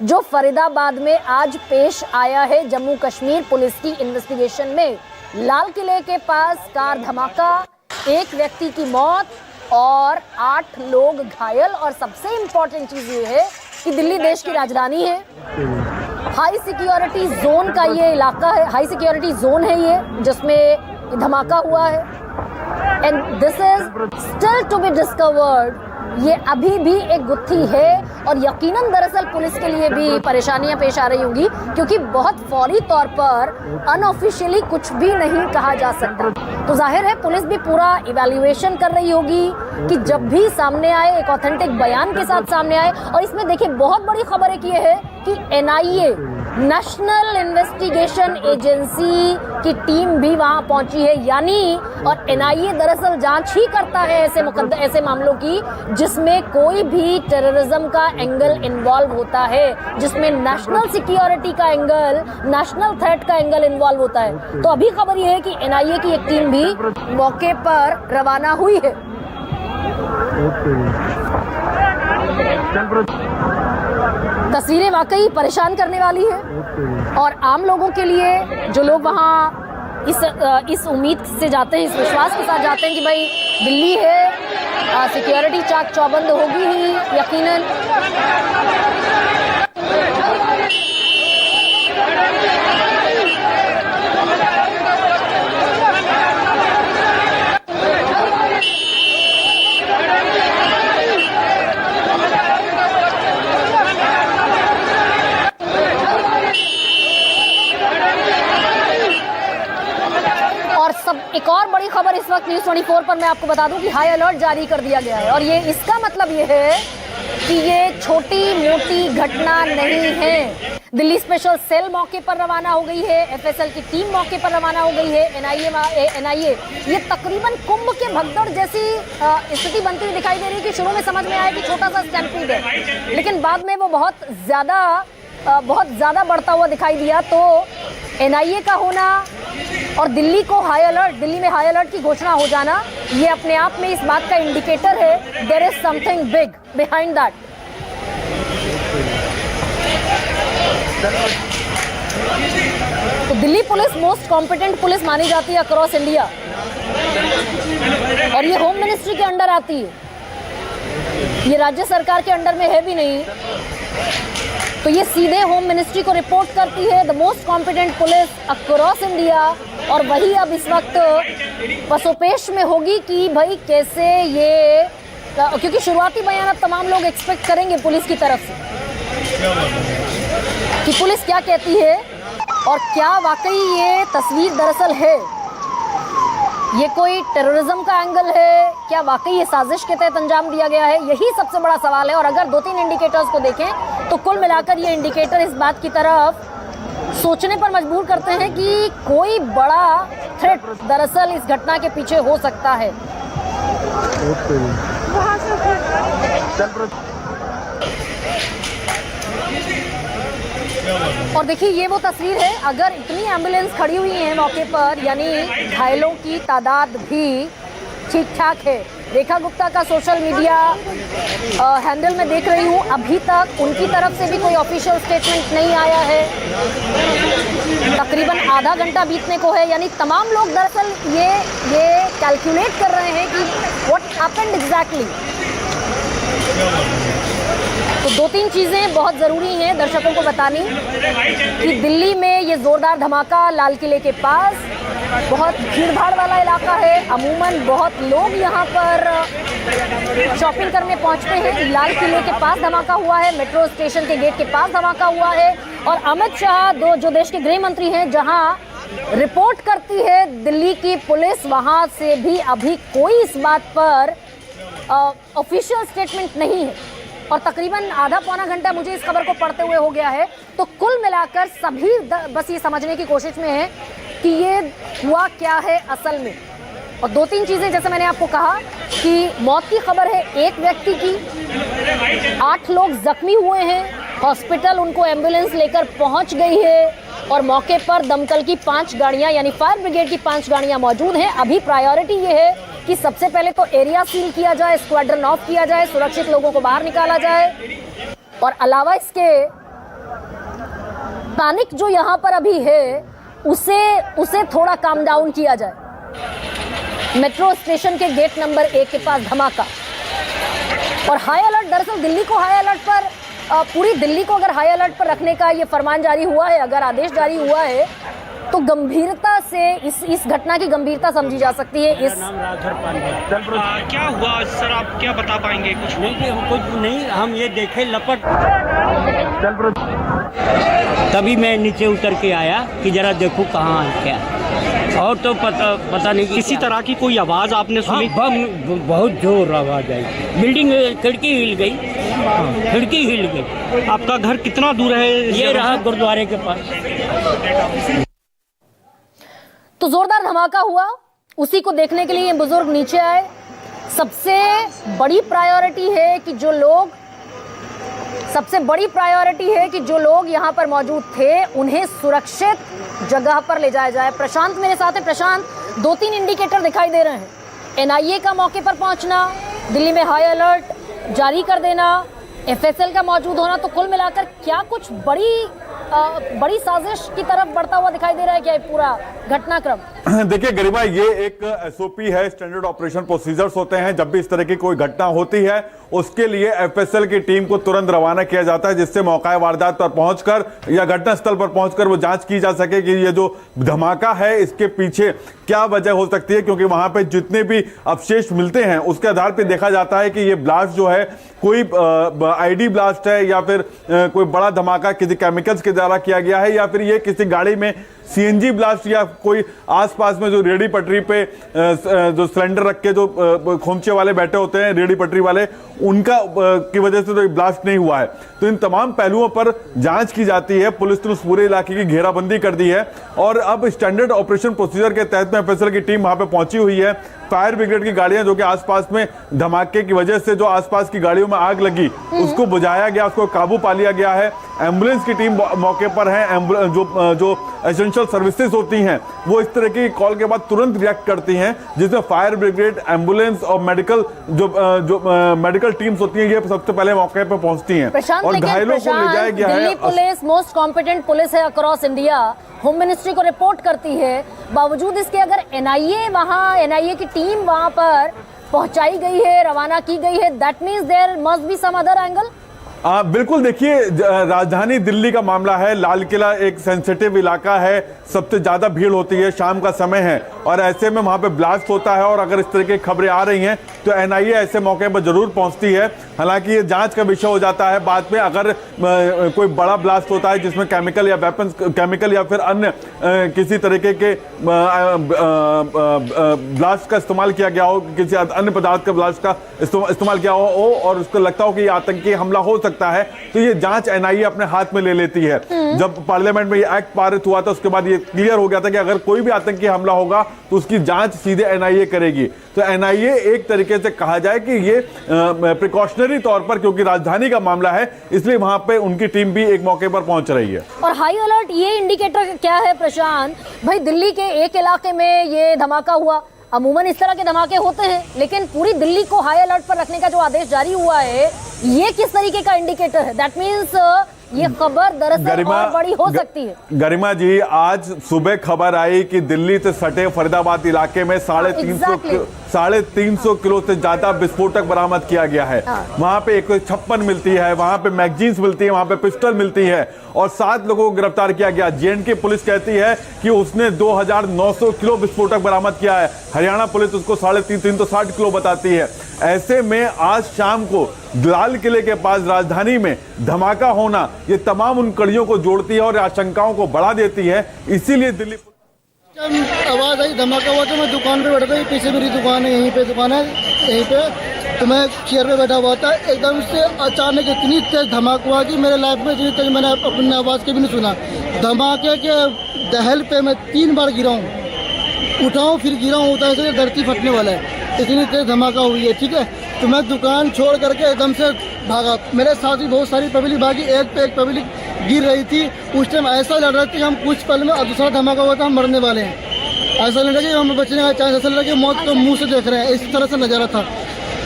जो फरीदाबाद में आज पेश आया है जम्मू कश्मीर पुलिस की इन्वेस्टिगेशन में। लाल किले के पास कार धमाका, एक व्यक्ति की मौत और 8 लोग घायल। और सबसे इम्पोर्टेंट चीज ये है कि दिल्ली देश की राजधानी है, हाई सिक्योरिटी जोन का ये इलाका है, हाई सिक्योरिटी जोन है ये जिसमें धमाका हुआ है। And this is still to be discovered. ये अभी भी एक गुत्थी है और यकीनन दरअसल पुलिस के लिए भी परेशानियां पेश आ रही होंगी, क्योंकि बहुत फौरी तौर पर अनऑफिशियली कुछ भी नहीं कहा जा सकता। तो जाहिर है पुलिस भी पूरा इवैल्यूएशन कर रही होगी कि जब भी सामने आए एक ऑथेंटिक बयान के साथ सामने आए। और इसमें देखिए बहुत बड़ी खबर एक ये है कि NIA नेशनल इन्वेस्टिगेशन एजेंसी की टीम भी वहां पहुंची है, यानी और NIA दरअसल जांच ही करता है ऐसे मामलों की जिसमें कोई भी टेररिज्म का एंगल इन्वॉल्व होता है, जिसमें नेशनल सिक्योरिटी का एंगल, नेशनल थ्रेट का एंगल इन्वॉल्व होता है। तो अभी खबर यह है कि NIA की एक टीम भी मौके पर रवाना हुई है। तस्वीरें वाकई परेशान करने वाली है और आम लोगों के लिए, जो लोग वहाँ इस उम्मीद से जाते हैं, इस विश्वास के साथ जाते हैं कि भाई दिल्ली है, सिक्योरिटी चाक चौबंद होगी ही यकीनन। एक और बड़ी खबर इस वक्त न्यूज़ 24 पर मैं आपको बता दूं कि हाई अलर्ट जारी कर दिया गया है और ये इसका मतलब ये है कि ये छोटी मोटी घटना नहीं है। दिल्ली स्पेशल सेल मौके पर रवाना हो गई है, FSL की टीम मौके पर रवाना हो गई है, NIA ये तकरीबन कुंभ के भगदड़ जैसी स्थिति बनती हुई दिखाई दे रही है कि शुरू में समझ में आया कि छोटा सा स्टैम्पीड है, लेकिन बाद में वो बहुत ज़्यादा बढ़ता हुआ दिखाई दिया। तो NIA का होना और दिल्ली में हाई अलर्ट की घोषणा हो जाना, ये अपने आप में इस बात का इंडिकेटर है there is something big behind that. तो Delhi police most competent police मानी जाती है अक्रॉस इंडिया और ये होम मिनिस्ट्री के अंडर आती है, ये राज्य सरकार के अंडर में है भी नहीं, तो ये सीधे होम मिनिस्ट्री को रिपोर्ट करती है, the most competent police across India. और वही अब इस वक्त पसोपेश में होगी कि भाई कैसे ये, क्योंकि शुरुआती बयान अब तमाम लोग एक्सपेक्ट करेंगे पुलिस की तरफ से कि पुलिस क्या कहती है और क्या वाकई ये तस्वीर दरअसल है, ये कोई टेररिज्म का एंगल है, क्या वाकई ये साजिश के तहत अंजाम दिया गया है, यही सबसे बड़ा सवाल है। और अगर 2-3 इंडिकेटर्स को देखें तो कुल मिलाकर ये इंडिकेटर इस बात की तरफ सोचने पर मजबूर करते हैं कि कोई बड़ा थ्रेट दरअसल इस घटना के पीछे हो सकता है। और देखिए ये वो तस्वीर है, अगर इतनी एम्बुलेंस खड़ी हुई है मौके पर, यानी घायलों की तादाद भी ठीक ठाक है। रेखा गुप्ता का सोशल मीडिया हैंडल में देख रही हूँ, अभी तक उनकी तरफ से भी कोई ऑफिशियल स्टेटमेंट नहीं आया है। तकरीबन आधा घंटा बीतने को है, यानी तमाम लोग दरअसल ये कैलकुलेट कर रहे हैं कि व्हाट हैपेंड एग्जैक्टली। तो 2-3 चीज़ें बहुत ज़रूरी हैं दर्शकों को बतानी कि दिल्ली में ये ज़ोरदार धमाका लाल किले के पास, बहुत भीड़-भाड़ वाला इलाका है, अमूमन बहुत लोग यहाँ पर शॉपिंग करने पहुँचते हैं। लाल किले के पास धमाका हुआ है, मेट्रो स्टेशन के गेट के पास धमाका हुआ है और अमित शाह जो देश के गृह मंत्री हैं, जहाँ रिपोर्ट करती है दिल्ली की पुलिस, वहाँ से भी अभी कोई इस बात पर ऑफिशियल स्टेटमेंट नहीं है और तकरीबन आधा-पौना घंटा मुझे इस खबर को पढ़ते हुए हो गया है। तो कुल मिलाकर सभी बस ये समझने की कोशिश में है कि ये हुआ क्या है असल में। और 2-3 चीज़ें, जैसे मैंने आपको कहा कि मौत की खबर है एक व्यक्ति की, 8 लोग जख्मी हुए हैं हॉस्पिटल उनको एम्बुलेंस लेकर पहुंच गई है और मौके पर दमकल की 5 गाड़ियां यानी फायर ब्रिगेड की 5 गाड़ियां मौजूद हैं। अभी प्रायोरिटी ये है कि सबसे पहले तो एरिया सील किया जाए, स्क्वाड्रन ऑफ किया जाए, सुरक्षित लोगों को बाहर निकाला जाए और अलावा इसके पैनिक जो यहाँ पर अभी है उसे थोड़ा काम डाउन किया जाए। मेट्रो स्टेशन के गेट नंबर 1 के पास धमाका और हाई अलर्ट। दरअसल दिल्ली को हाई अलर्ट पर, पूरी दिल्ली को अगर हाई अलर्ट पर रखने का ये फरमान जारी हुआ है, अगर आदेश जारी हुआ है तो गंभीरता से इस घटना की गंभीरता समझी जा सकती है। इस क्या हुआ सर, आप क्या बता पाएंगे? कुछ नहीं, हम ये देखे लपट, तभी मैं नीचे उतर के आया कि जरा देखो कहाँ क्या, और तो पता नहीं किसी तरह की कोई आवाज आपने सुनी? बहुत जोर आवाज आई, बिल्डिंग खिड़की हिल गई, खिड़की हिल गई। आपका घर कितना दूर है? ये रहा गुरुद्वारे के पास। तो जोरदार धमाका हुआ, उसी को देखने के लिए ये बुजुर्ग नीचे आए। सबसे बड़ी प्रायोरिटी है कि जो लोग यहाँ पर मौजूद थे उन्हें सुरक्षित जगह पर ले जाया जाए। प्रशांत मेरे साथ है। प्रशांत, 2-3 इंडिकेटर दिखाई दे रहे हैं। एनआईए का मौके पर पहुंचना, दिल्ली में हाई अलर्ट जारी कर देना, एफएसएल का मौजूद होना, तो कुल मिलाकर क्या कुछ बड़ी साजिश की तरफ बढ़ता हुआ दिखाई दे रहा है क्या पूरा घटनाक्रम? देखिए गरिमा, ये एक एसओपी है, स्टैंडर्ड ऑपरेशन प्रोसीजर्स होते हैं। जब भी इस तरह की कोई घटना होती है उसके लिए एफएसएल की टीम को तुरंत रवाना किया जाता है, जिससे मौका वारदात पर पहुंचकर या घटनास्थल पर पहुंचकर वो जांच की जा सके कि ये जो धमाका है इसके पीछे क्या वजह हो सकती है, क्योंकि वहां पे जितने भी अवशेष मिलते हैं उसके आधार पर देखा जाता है कि ये ब्लास्ट जो है कोई आईडी ब्लास्ट है या फिर कोई बड़ा धमाका किसी केमिकल्स के द्वारा किया गया है, या फिर ये किसी गाड़ी में सीएनजी ब्लास्ट या कोई आसपास में जो रेडी पटरी पे जो सिलेंडर रख के जो खोमचे वाले बैठे होते हैं रेडी पटरी वाले, उनका की वजह से तो ब्लास्ट नहीं हुआ है। तो इन तमाम पहलुओं पर जांच की जाती है। पुलिस ने उस पूरे इलाके की घेराबंदी कर दी है और अब स्टैंडर्ड ऑपरेशन प्रोसीजर के तहत में एफएसएल की टीम वहां पे पहुंची हुई है। फायर ब्रिगेड की गाड़ियां जो कि आसपास में धमाके की वजह से जो आसपास की गाड़ियों में आग लगी उसको बुझाया गया, उसको काबू पा लिया गया है। एम्बुलेंस की टीम मौके पर है। जो एसेंशियल सर्विसेज होती हैं वो इस तरह की कॉल के बाद तुरंत रिएक्ट करती हैं, जिसमें फायर ब्रिगेड, एम्बुलेंस और मेडिकल टीम्स होती हैं, ये सबसे पहले मौके पर पहुंचती हैं और घायलों को ले जाया गया है। Delhi police most competent police है अक्रॉस इंडिया, होम मिनिस्ट्री को रिपोर्ट करती है। बावजूद इसके अगर एनआईए की टीम वहां पर पहुंचाई गई है, रवाना की गई है, that means there must be some other angle. बिल्कुल, देखिए राजधानी दिल्ली का मामला है। लाल किला एक सेंसिटिव इलाका है, सबसे ज्यादा भीड़ होती है, शाम का समय है और ऐसे में वहां पे ब्लास्ट होता है और अगर इस तरह की खबरें आ रही हैं तो एनआईए ऐसे मौके पर जरूर पहुंचती है। हालांकि ये जांच का विषय हो जाता है बाद में। अगर कोई बड़ा ब्लास्ट होता है जिसमें केमिकल या फिर अन्य किसी तरीके के ब्लास्ट का इस्तेमाल किया गया हो, किसी अन्य पदार्थ का ब्लास्ट का इस्तेमाल किया हो और उसको लगता हो कि ये आतंकी हमला हो सकता है, तो ये जांच एनआईए अपने हाथ में ले लेती है। जब पार्लियामेंट में ये एक्ट पारित हुआ था उसके बाद ये क्लियर हो गया था कि अगर कोई भी आतंकी हमला होगा तो उसकी जांच सीधे एनआईए करेगी। तो एनआईए एक तरीके से कहा जाए कि ये प्रिकॉशनरी तौर पर, क्योंकि राजधानी का मामला है इसलिए वहां पे उनकी टीम भी एक मौके पर पहुंच रही है। और हाई अलर्ट ये इंडिकेटर क्या है प्रशांत भाई? दिल्ली के एक इलाके में ये धमाका हुआ, अमूमन इस तरह के धमाके होते हैं, लेकिन पूरी दिल्ली को हाई अलर्ट पर रखने का जो आदेश जारी हुआ है ये किस तरीके का इंडिकेटर है? दैट मींस ये खबर दरअसल और बड़ी हो सकती है। गरिमा जी, आज सुबह खबर आई कि दिल्ली से सटे फरीदाबाद इलाके में 350 किलो से ज्यादा विस्फोटक बरामद किया गया है। वहां पे 156 मिलती है, वहां पे मैगजीन्स मिलती है, वहां पे पिस्टल मिलती है और 7 लोगों को गिरफ्तार किया गया। जेएनके पुलिस कहती है कि उसने 2900 किलो विस्फोटक बरामद किया है, हरियाणा पुलिस उसको 360 किलो बताती है। ऐसे में आज शाम को लाल किले के पास राजधानी में धमाका होना ये तमाम उन कड़ियों को जोड़ती है और आशंकाओं को बढ़ा देती है। इसीलिए दिल्ली आवाज आई, धमाका हुआ तो मैं दुकान पे बैठा था, पीछे मेरी दुकान है, यहीं पे दुकान है, यहीं पे तो मैं चेयर पे बैठा हुआ था। एकदम से अचानक इतनी तेज धमाका हुआ कि मेरे लाइफ में इतनी तेज मैंने अपनी आवाज के भी नहीं सुना। धमाके के दहल पे मैं 3 बार गिरा हूँ, उठाऊँ फिर गिरा हूँ, उठा से धरती फटने वाला है, इतनी तेज धमाका हुई है। ठीक है, तो मैं दुकान छोड़ करके एकदम से भागा। मेरे साथ भी बहुत सारी पब्लिक भागी, एक पे एक पब्लिक गिर रही थी। उस टाइम ऐसा लड़ रहे थे कि हम कुछ पल में, और दूसरा धमाका हुआ था हम मरने वाले हैं। ऐसा लग रहा कि हम बचने का चांस, ऐसा लग रहा कि मौत को मुंह से देख रहे हैं, इस तरह से नजारा था।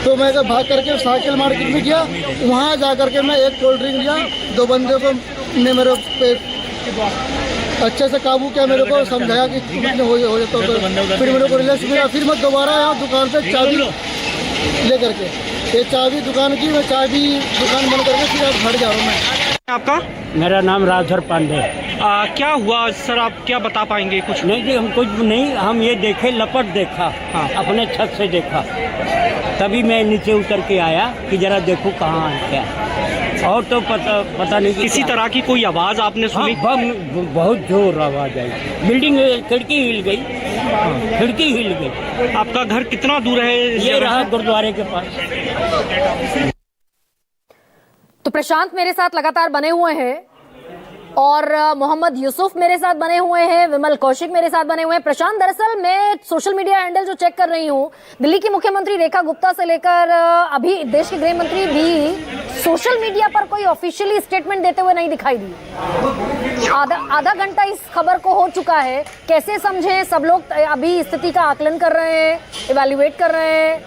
तो मैं भाग करके साइकिल मार्केट में गया, वहाँ जा करके मैं एक कोल्ड ड्रिंक लिया। 2 बंदे को ने मेरे पे अच्छे से काबू किया, मेरे को समझाया कि हो जाता तो फिर मेरे को रिलैक्स मिला। फिर मैं दोबारा यहाँ दुकान पे चाबी ले करके, ये चाबी दुकान की, मैं चाबी दुकान बंद करके फिर अब घर जा रहा हूँ मैं। आपका मेरा नाम राजधर पांडे। क्या हुआ सर, आप क्या बता पाएंगे कुछ? नहीं जी, हम कुछ नहीं, हम ये देखे, लपट देखा, हाँ, अपने छत से देखा, तभी मैं नीचे उतर के आया कि जरा देखूं कहाँ है क्या। और तो पता नहीं किसी तरह की कोई आवाज़ आपने सुनी? हाँ, बहुत जोर आवाज आई, बिल्डिंग खिड़की हिल गई, खिड़की हिल गई। आपका घर कितना दूर है? ये रहा गुरुद्वारे के पास। तो प्रशांत मेरे साथ लगातार बने हुए हैं और मोहम्मद यूसुफ मेरे साथ बने हुए हैं, विमल कौशिक मेरे साथ बने हुए हैं। प्रशांत, दरअसल मैं सोशल मीडिया हैंडल जो चेक कर रही हूँ, दिल्ली की मुख्यमंत्री रेखा गुप्ता से लेकर अभी देश के गृह मंत्री भी सोशल मीडिया पर कोई ऑफिशियली स्टेटमेंट देते हुए नहीं दिखाई दी। आधा घंटा इस खबर को हो चुका है, कैसे समझें? सब लोग अभी स्थिति का आकलन कर रहे हैं, इवैल्यूएट कर रहे हैं,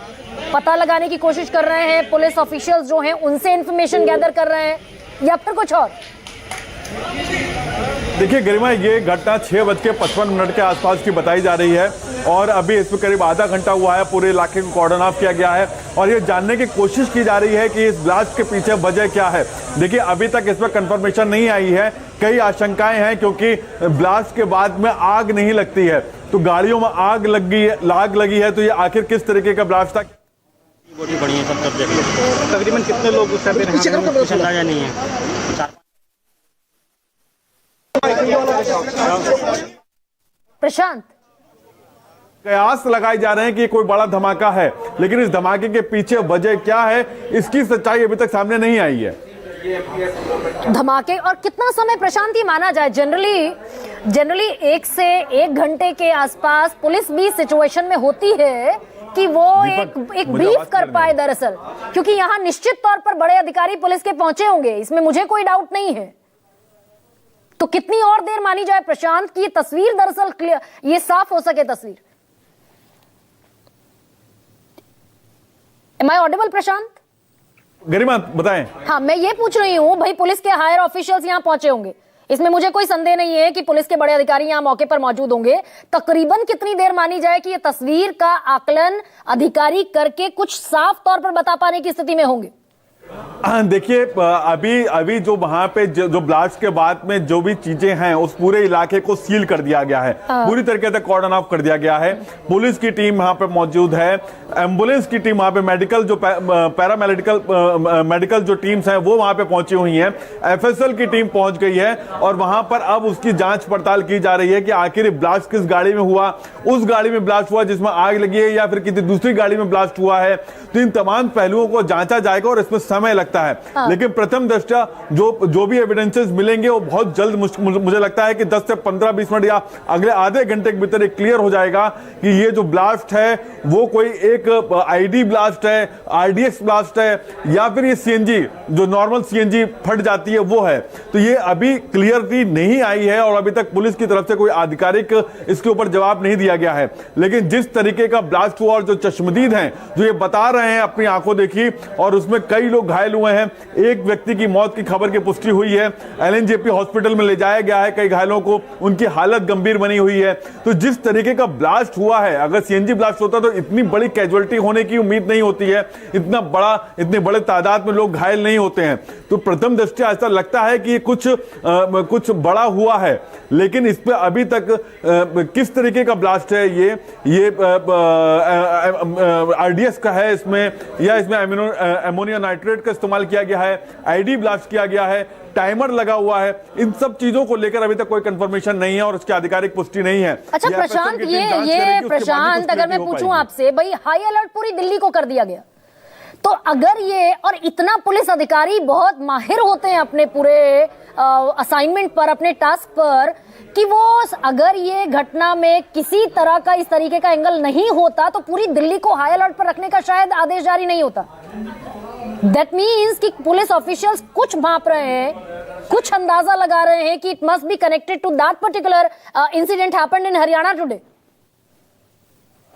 पता लगाने की कोशिश कर रहे हैं, पुलिस ऑफिशियल्स जो हैं उनसे इंफॉर्मेशन गैदर कर रहे हैं, या फिर कुछ और? देखिए गरिमा, ये घटना 6:55 के आसपास की बताई जा रही है और अभी इसमें करीब आधा घंटा हुआ है। पूरे इलाके को कॉर्डन ऑफ किया गया है और ये जानने की कोशिश की जा रही है कि इस ब्लास्ट के पीछे वजह क्या है। देखिए अभी तक इसमें कंफर्मेशन नहीं आई है, कई आशंकाएं हैं क्योंकि ब्लास्ट के बाद में आग नहीं लगती है, तो गाड़ियों में आग लगी है, तो ये आखिर किस तरीके का ब्लास्ट था? बड़ी बढ़िया सब कर देख लो। तकरीबन कितने लोग उस टाइम कुछ अंदाजा नहीं है। प्रशांत, कयास लगाए जा रहे हैं कि कोई बड़ा धमाका है, लेकिन इस धमाके के पीछे वजह क्या है, इसकी सच्चाई अभी तक सामने नहीं आई है। धमाके और कितना समय प्रशांत ये माना जाए? जनरली 1 से 1 घंटे के आसपास पुलिस भी सिचुएशन में होती है कि वो एक ब्रीफ कर पाए, दरअसल क्योंकि यहाँ निश्चित तौर पर बड़े अधिकारी पुलिस के पहुंचे होंगे, इसमें मुझे कोई डाउट नहीं है। तो कितनी और देर मानी जाए प्रशांत की ये तस्वीर दरअसल क्लियर, ये साफ हो सके तस्वीर? एम आई ऑडिबल प्रशांत? गरिमा बताएं। हाँ, मैं ये पूछ रही हूँ भाई, पुलिस के हायर ऑफिशियल्स यहाँ पहुंचे होंगे, इसमें मुझे कोई संदेह नहीं है कि पुलिस के बड़े अधिकारी यहाँ मौके पर मौजूद होंगे। तकरीबन कितनी देर मानी जाए कि ये तस्वीर का आकलन अधिकारी करके कुछ साफ तौर पर बता पाने की स्थिति में होंगे? देखिए अभी जो वहां पे जो ब्लास्ट के बाद में जो भी चीजें हैं, उस पूरे इलाके को सील कर दिया गया है, पूरी तरीके से कॉर्डन ऑफ कर दिया गया है। पुलिस की टीम वहां पे मौजूद है, एम्बुलेंस की टीम वहां पे, मेडिकल जो मेडिकल जो टीम्स हैं वो वहां पे पहुंची हुई हैं, एफएसएल की टीम पहुंच गई है और वहां पर अब उसकी जांच पड़ताल की जा रही है कि आखिर ब्लास्ट किस गाड़ी में हुआ, उस गाड़ी में ब्लास्ट हुआ जिसमें आग लगी है या फिर किसी दूसरी गाड़ी में ब्लास्ट हुआ है। तो इन तमाम पहलुओं को जांचा जाएगा और इसमें समय लगता है, लेकिन प्रथम दृष्टया जो भी एविडेंसेस मिलेंगे वो बहुत जल्द, मुझे लगता है कि 10 से 15-20 मिनट या अगले आधे घंटे के भीतर क्लियर हो जाएगा कि ये जो ब्लास्ट है वो कोई एक आईडी ब्लास्ट है, आरडीएक्स ब्लास्ट है, या फिर ये सीएनजी जो नॉर्मल सीएनजी फट जाती है वो है। तो ये अभी क्लियरिटी नहीं आई है और अभी तक पुलिस की तरफ से कोई आधिकारिक इसके ऊपर जवाब नहीं दिया गया है। लेकिन जिस तरीके का ब्लास्ट हुआ और जो चश्मदीद हैं जो ये बता रहे हैं अपनी आंखों देखी, और उसमें कई लोग घायल हुए हैं, एक व्यक्ति की मौत की खबर की पुष्टि हुई है, एलएनजेपी हॉस्पिटल में ले जाया गया है कई घायलों को, उनकी हालत गंभीर बनी हुई है। तो जिस तरीके का ब्लास्ट हुआ है, अगर सीएनजी ब्लास्ट होता तो इतनी बड़ी कैजुअलिटी होने की उम्मीद नहीं होती है, इतने बड़े तादाद में लोग घायल नहीं होते हैं। तो प्रथम दृष्टया ऐसा लगता है कि कुछ बड़ा हुआ है, लेकिन इस पर अभी तक किस तरीके का ब्लास्ट है, ये आरडीएक्स का है इसमें, या इसमें एमोनिया नाइट्रेट का इस्तेमाल किया गया है, आईडी ब्लास्ट किया गया है, टाइमर लगा हुआ है, इन सब चीजों को लेकर अभी तक कोई कंफर्मेशन नहीं है और उसकी आधिकारिक पुष्टि नहीं है। अच्छा प्रशांत, ये प्रशांत अगर मैं पूछूं आपसे, भाई हाई अलर्ट पूरी दिल्ली को कर दिया गया, तो अगर ये, और इतना पुलिस अधिकारी बहुत माहिर होते हैं अपने पूरे असाइनमेंट पर, अपने टास्क पर, कि वो अगर ये घटना में किसी तरह का इस तरीके का एंगल नहीं होता तो पूरी दिल्ली को हाई अलर्ट पर रखने का शायद आदेश जारी नहीं होता। दैट मीन्स कि पुलिस ऑफिशियल्स कुछ भांप रहे हैं, कुछ अंदाजा लगा रहे हैं कि it must be connected to that particular incident happened in Haryana today.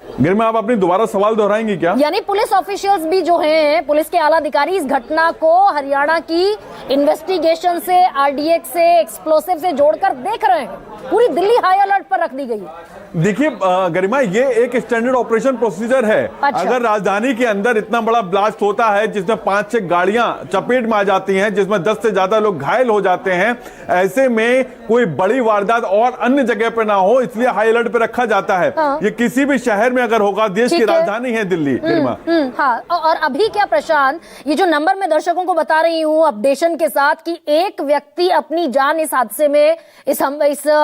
Garima, आप अपनी दोबारा सवाल दोहराएंगी क्या? यानी पुलिस ऑफिशियल्स भी जो हैं, पुलिस के आला अधिकारी इस घटना को हरियाणा की इन्वेस्टिगेशन से, आरडीएक्स से, एक्सप्लोसिव से जोड़कर देख रहे हैं। पूरी दिल्ली हाई अलर्ट पर रख दी गई है। देखिए गरिमा, ये एक स्टैंडर्ड ऑपरेशन प्रोसीजर है। अच्छा। अगर राजधानी के अंदर इतना बड़ा ब्लास्ट होता है जिसमें 5-6 गाड़ियां चपेट में आ जाती हैं, जिसमें 10 से ज्यादा लोग घायल हो जाते हैं, ऐसे में कोई बड़ी वारदात और अन्य जगह पर ना हो, इसलिए हाई अलर्ट पे रखा जाता है। हाँ। ये किसी भी शहर में अगर होगा, देश की राजधानी है दिल्ली। गरिमा, हाँ, और अभी क्या प्रशांत, ये जो नंबर मैं दर्शकों को बता रही हूँ अपडेशन के साथ कि एक व्यक्ति अपनी जान इस हादसे में, इस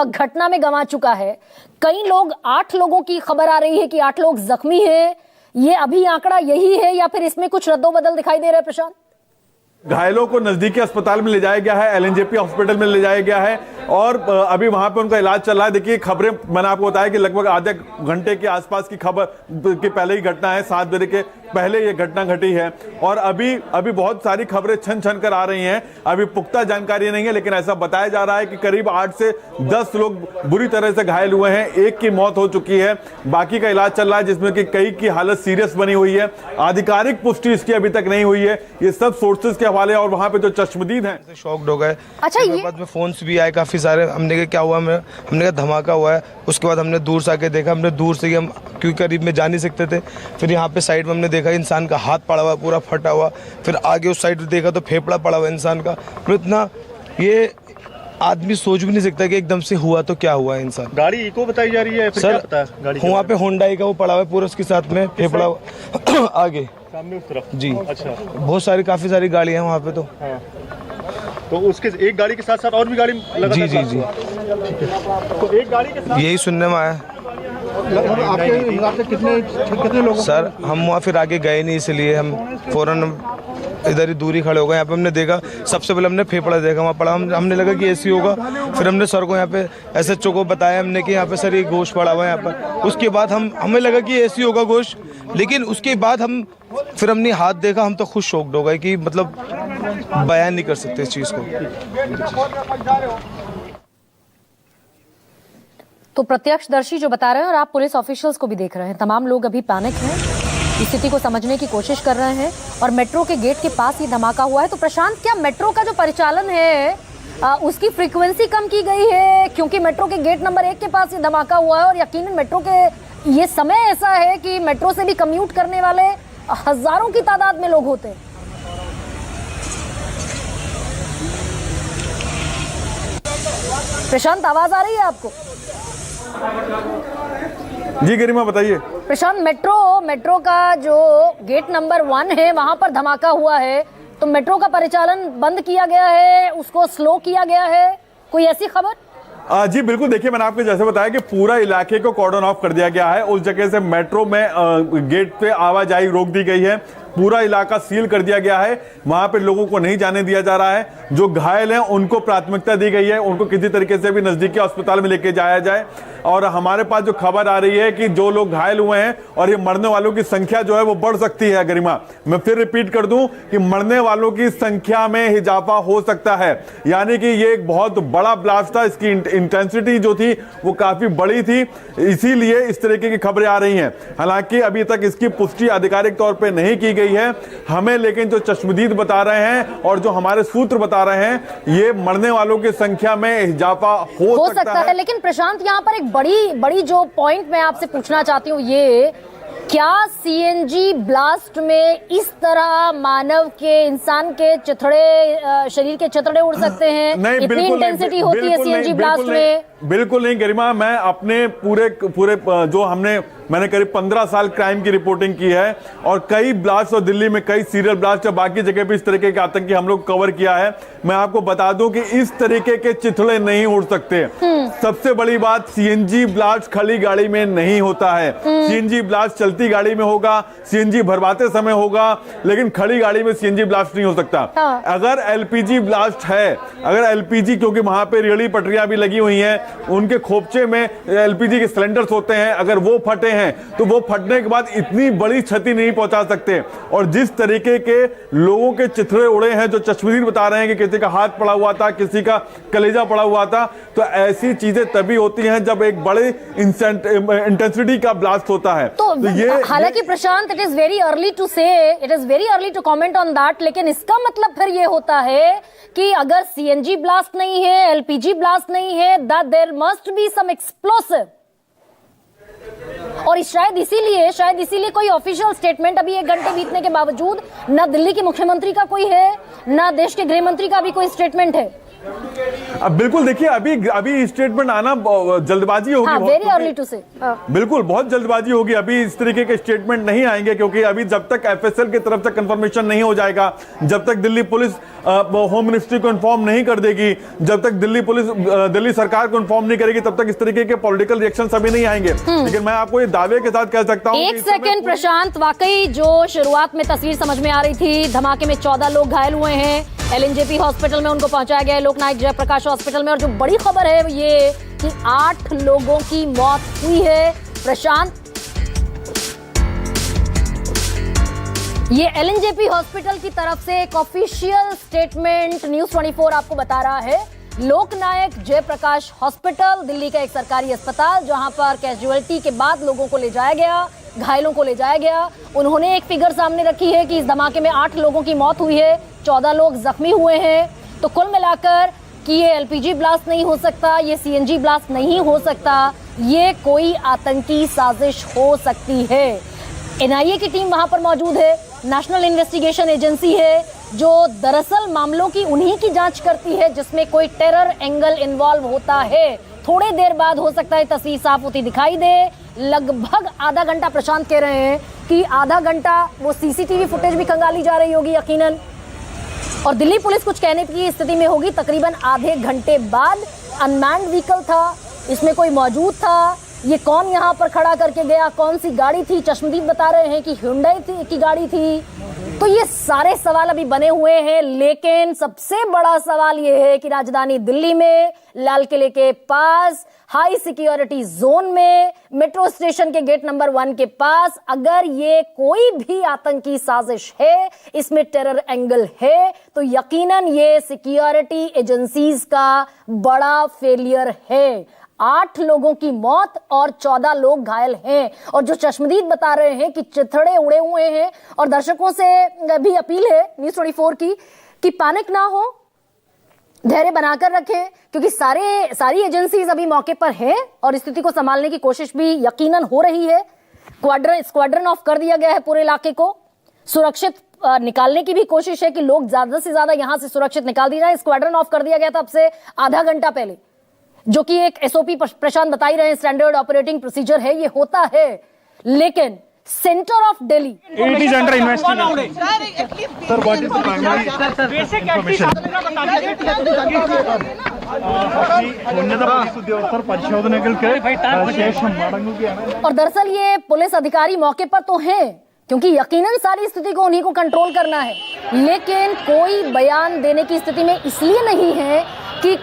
घटना में गंवा चुका है। कई लोग, 8 लोगों की खबर आ रही है कि 8 लोग जख्मी हैं। ये अभी आंकड़ा यही है या फिर इसमें कुछ रद्दोबदल दिखाई दे रहा है प्रशांत? घायलों को नजदीकी अस्पताल में ले जाया गया है, एलएनजेपी हॉस्पिटल में ले जाया गया है और अभी वहां पे उनका इलाज चल रहा है। देखिए, खबरें मैंने आपको बताया कि लगभग आधे घंटे के आसपास की खबर के पहले ही घटना है, 7 बजे के पहले ये घटना घटी है और अभी बहुत सारी खबरें छन छन कर आ रही हैं। अभी पुख्ता जानकारी नहीं है, लेकिन ऐसा बताया जा रहा है कि करीब 8 से 10 लोग बुरी तरह से घायल हुए हैं। एक की मौत हो चुकी है, बाकी का इलाज चल रहा है, जिसमें कि कई की हालत सीरियस बनी हुई है। आधिकारिक पुष्टि इसकी अभी तक नहीं हुई है। ये सब सोर्सेज के हवाले और वहां पे जो चश्मदीद हैं शॉक्ड हो गए। अच्छा, ये बाद में फोन्स भी आए काफी सारे। हमने कहा क्या हुआ, हमने कहा धमाका हुआ है। उसके बाद हमने दूर से आके देखा, हमने दूर से हम क्योंकि करीब में जा नहीं सकते थे। फिर यहाँ पे साइड में हमने देखा इंसान का हाथ पड़ा हुआ, पूरा फटा हुआ। फिर आगे उस साइड देखा तो फेफड़ा पड़ा हुआ इंसान का। तो इतना ये आदमी सोच भी नहीं सकता कि एकदम से हुआ तो क्या हुआ इंसान। गाड़ी इको बताई जा रही है फिर क्या पता है गाड़ी? वहाँ पे होंडाई का वो पड़ा हुआ है पूरा, उसके साथ में फेफड़ा आगे सामने उस तरफ जी। अच्छा, बहुत सारी काफी सारी गाड़ियाँ हैं वहाँ पे। तो हाँ। तो उसके एक गाड़ी के साथ साथ और भी गाड़ी लगा? जी जी जी, तो एक गाड़ी के साथ यही सुनने में आया। आपके हिसाब से कितने लोग? सर हम वहाँ फिर आगे गए नहीं, इसलिए हम फौरन इधर ही दूरी खड़े हो गए। यहाँ पे हमने देखा, सबसे पहले हमने फेफड़ा देखा वहाँ पड़ा। हमने लगा कि ऐसी होगा। फिर हमने सर को यहाँ पे एसएचओ को बताया हमने कि यहाँ पे सर ये गोश्त पड़ा हुआ है यहाँ पर। उसके बाद हमें लगा कि ऐसी होगा गोश्त, लेकिन उसके बाद फिर हमने हाथ देखा, हम तो खुद शॉक्ड हो गए कि मतलब बयान नहीं कर सकते इस चीज़ को। तो प्रत्यक्षदर्शी जो बता रहे हैं और आप पुलिस ऑफिशियल्स को भी देख रहे हैं, तमाम लोग अभी पैनिक हैं, स्थिति को समझने की कोशिश कर रहे हैं और मेट्रो के गेट के पास ये धमाका हुआ है। तो प्रशांत, क्या मेट्रो का जो परिचालन है उसकी फ्रीक्वेंसी कम की गई है क्योंकि मेट्रो के गेट नंबर 1 के पास ये धमाका हुआ है और यकीनन मेट्रो के ये समय ऐसा है कि मेट्रो से भी कम्यूट करने वाले हजारों की तादाद में लोग होते हैं। प्रशांत, आवाज आ रही है आपको? जी गरिमा, बताइए। प्रशांत, मेट्रो का जो गेट नंबर 1 है वहां पर धमाका हुआ है, तो मेट्रो का परिचालन बंद किया गया है, उसको स्लो किया गया है, कोई ऐसी खबर? जी बिल्कुल, देखिए मैंने आपको जैसे बताया कि पूरा इलाके को कॉर्डन ऑफ कर दिया गया है। उस जगह से मेट्रो में गेट पे आवाजाही रोक दी गई है, पूरा इलाका सील कर दिया गया है, वहां पे लोगों को नहीं जाने दिया जा रहा है। जो घायल हैं उनको प्राथमिकता दी गई है, उनको किसी तरीके से भी नजदीकी अस्पताल में लेके जाया जाए। और हमारे पास जो खबर आ रही है कि जो लोग घायल हुए हैं और ये मरने वालों की संख्या जो है वो बढ़ सकती है। गरिमा, मैं फिर रिपीट कर दूं कि मरने वालों की संख्या में इजाफा हो सकता है, यानी कि ये एक बहुत बड़ा ब्लास्ट था, इसकी इंटेंसिटी जो थी वो काफी बड़ी थी, इसीलिए इस तरीके की खबरें आ रही हैं। हालांकि अभी तक इसकी पुष्टि आधिकारिक तौर पर नहीं की गई है हमें, लेकिन जो चश्मदीद बता रहे हैं और जो हमारे सूत्र बता रहे हैं, ये मरने वालों की संख्या में इजाफा हो सकता है। लेकिन प्रशांत, यहाँ पर एक बड़ी जो पॉइंट मैं आपसे पूछना चाहती हूँ, ये क्या सीएनजी ब्लास्ट में इस तरह मानव के, इंसान के चिथड़े, शरीर के चिथड़े उड़ सकते हैं? नहीं, इतनी इंटेंसिटी होती है सीएनजी ब्लास्ट में? बिल्कुल नहीं गरिमा, मैं अपने पूरे जो मैंने करीब 15 साल क्राइम की रिपोर्टिंग की है और कई ब्लास्ट और दिल्ली में कई सीरियल ब्लास्ट और बाकी जगह भी इस तरीके के आतंकी हम लोग कवर किया है। मैं आपको बता दूं कि इस तरीके के चिथड़े नहीं उड़ सकते। सबसे बड़ी बात, सीएनजी ब्लास्ट खड़ी गाड़ी में नहीं होता है। सीएनजी ब्लास्ट चलती गाड़ी में होगा, सीएनजी भरवाते समय होगा, लेकिन खड़ी गाड़ी में सीएनजी ब्लास्ट नहीं हो सकता। अगर एलपीजी ब्लास्ट है, अगर एलपीजी, क्योंकि वहां पे रेहड़ी पटरियां भी लगी हुई हैं, उनके खोपचे में एलपीजी के सिलेंडर्स होते हैं, अगर वो फटे हैं तो वो फटने के बाद इतनी बड़ी क्षति नहीं पहुंचा सकते। और जिस तरीके के लोगों के चिथड़े उड़े हैं, जो चश्मदीद बता रहे हैं कि किसी का हाथ पड़ा हुआ था, किसी का कलेजा पड़ा हुआ था, तो ऐसी चीजें तभी होती हैं जब एक बड़े इंटेंसिटी का ब्लास्ट होता है। तो ये हालांकि Prashant, it is very early to say, it is very early to comment on that, लेकिन इसका मतलब फिर ये होता है कि अगर सीएनजी ब्लास्ट नहीं है, एलपीजी ब्लास्ट नहीं है, that there must be some explosive. और शायद इसीलिए कोई ऑफिशियल स्टेटमेंट अभी 1 घंटे बीतने के बावजूद ना दिल्ली के मुख्यमंत्री का कोई है, ना देश के गृह मंत्री का भी कोई स्टेटमेंट है। अब बिल्कुल देखिए, अभी स्टेटमेंट आना जल्दबाजी होगी। वेरी अर्ली टू से, बिल्कुल बहुत जल्दबाजी होगी। अभी इस तरीके के स्टेटमेंट नहीं आएंगे, क्योंकि अभी जब तक एफएसएल की तरफ से कंफर्मेशन नहीं हो जाएगा, जब तक दिल्ली पुलिस होम मिनिस्ट्री को इन्फॉर्म नहीं कर देगी, जब तक दिल्ली सरकार को इन्फॉर्म नहीं करेगी, तब तक इस तरीके के पॉलिटिकल रिएक्शन अभी नहीं आएंगे। लेकिन मैं आपको ये दावे के साथ कह सकता हूं, एक सेकंड प्रशांत, वाकई जो शुरुआत में तस्वीर समझ में आ रही थी, धमाके में 14 लोग घायल हुए हैं, एलएनजेपी हॉस्पिटल में उनको पहुंचाया गया है, लोकनायक जयप्रकाश हॉस्पिटल में। और जो बड़ी खबर है वो ये कि 8 लोगों की मौत हुई है। प्रशांत, ये एलएनजेपी हॉस्पिटल की तरफ से एक ऑफिशियल स्टेटमेंट न्यूज़ 24 आपको बता रहा है। लोकनायक जयप्रकाश हॉस्पिटल दिल्ली का एक सरकारी अस्पताल, जहां पर कैजुअलिटी के बाद लोगों को ले जाया गया, घायलों को ले जाया गया। उन्होंने एक फिगर सामने रखी है कि इस धमाके में 8 लोगों की मौत हुई है, 14 लोग जख्मी हुए हैं। तो कुल मिलाकर कि ये एलपीजी ब्लास्ट नहीं हो सकता, ये सीएनजी ब्लास्ट नहीं हो सकता, ये कोई आतंकी साजिश हो सकती है। एनआईए की टीम वहां पर मौजूद है, नेशनल इन्वेस्टिगेशन एजेंसी है, जो दरअसल मामलों की उन्हीं की जांच करती है जिसमें कोई टेरर एंगल इन्वॉल्व होता है। थोड़ी देर बाद हो सकता है तस्वीर साफ होती दिखाई दे। लगभग आधा घंटा, प्रशांत कह रहे हैं कि आधा घंटा वो सीसीटीवी फुटेज भी खंगाली जा रही होगी यकीनन, और दिल्ली पुलिस कुछ कहने की स्थिति में होगी। तकरीबन आधे घंटे बाद अनमैन्ड व्हीकल था, इसमें कोई मौजूद था, ये कौन यहाँ पर खड़ा करके गया, कौन सी गाड़ी थी? चश्मदीद बता रहे हैं कि Hyundai की गाड़ी थी। तो ये सारे सवाल अभी बने हुए हैं, लेकिन सबसे बड़ा सवाल ये है कि राजधानी दिल्ली में लाल किले के पास हाई सिक्योरिटी जोन में मेट्रो स्टेशन के गेट नंबर 1 के पास अगर ये कोई भी आतंकी साजिश है, इसमें टेरर एंगल है, तो यकीनन ये सिक्योरिटी एजेंसीज का बड़ा फेलियर है। 8 लोगों की मौत और 14 लोग घायल हैं। और जो चश्मदीद बता रहे हैं कि चिथड़े उड़े हुए हैं, और दर्शकों से भी अपील है न्यूज़ 24 की कि पैनिक ना हो, धैर्य बनाकर रखें, क्योंकि सारी एजेंसीज अभी मौके पर हैं और स्थिति को संभालने की कोशिश भी यकीनन हो रही है। स्क्वाड्रन ऑफ कर दिया गया है, पूरे इलाके को सुरक्षित निकालने की भी कोशिश है कि लोग ज्यादा से ज्यादा यहां से सुरक्षित निकाल दिए जाए। स्क्वाड्रन ऑफ कर दिया गया था अब से आधा घंटा पहले, जो कि एक एसओपी प्रशांत बता ही रहे हैं, स्टैंडर्ड ऑपरेटिंग प्रोसीजर है, ये होता है। लेकिन centre of Delhi, it is under investigation sir, what is the primary basic information और दरअसल ये पुलिस अधिकारी मौके पर तो हैं, क्योंकि यकीनन सारी स्थिति को उन्हीं को कंट्रोल करना है, लेकिन कोई बयान देने की स्थिति में इसलिए नहीं है कि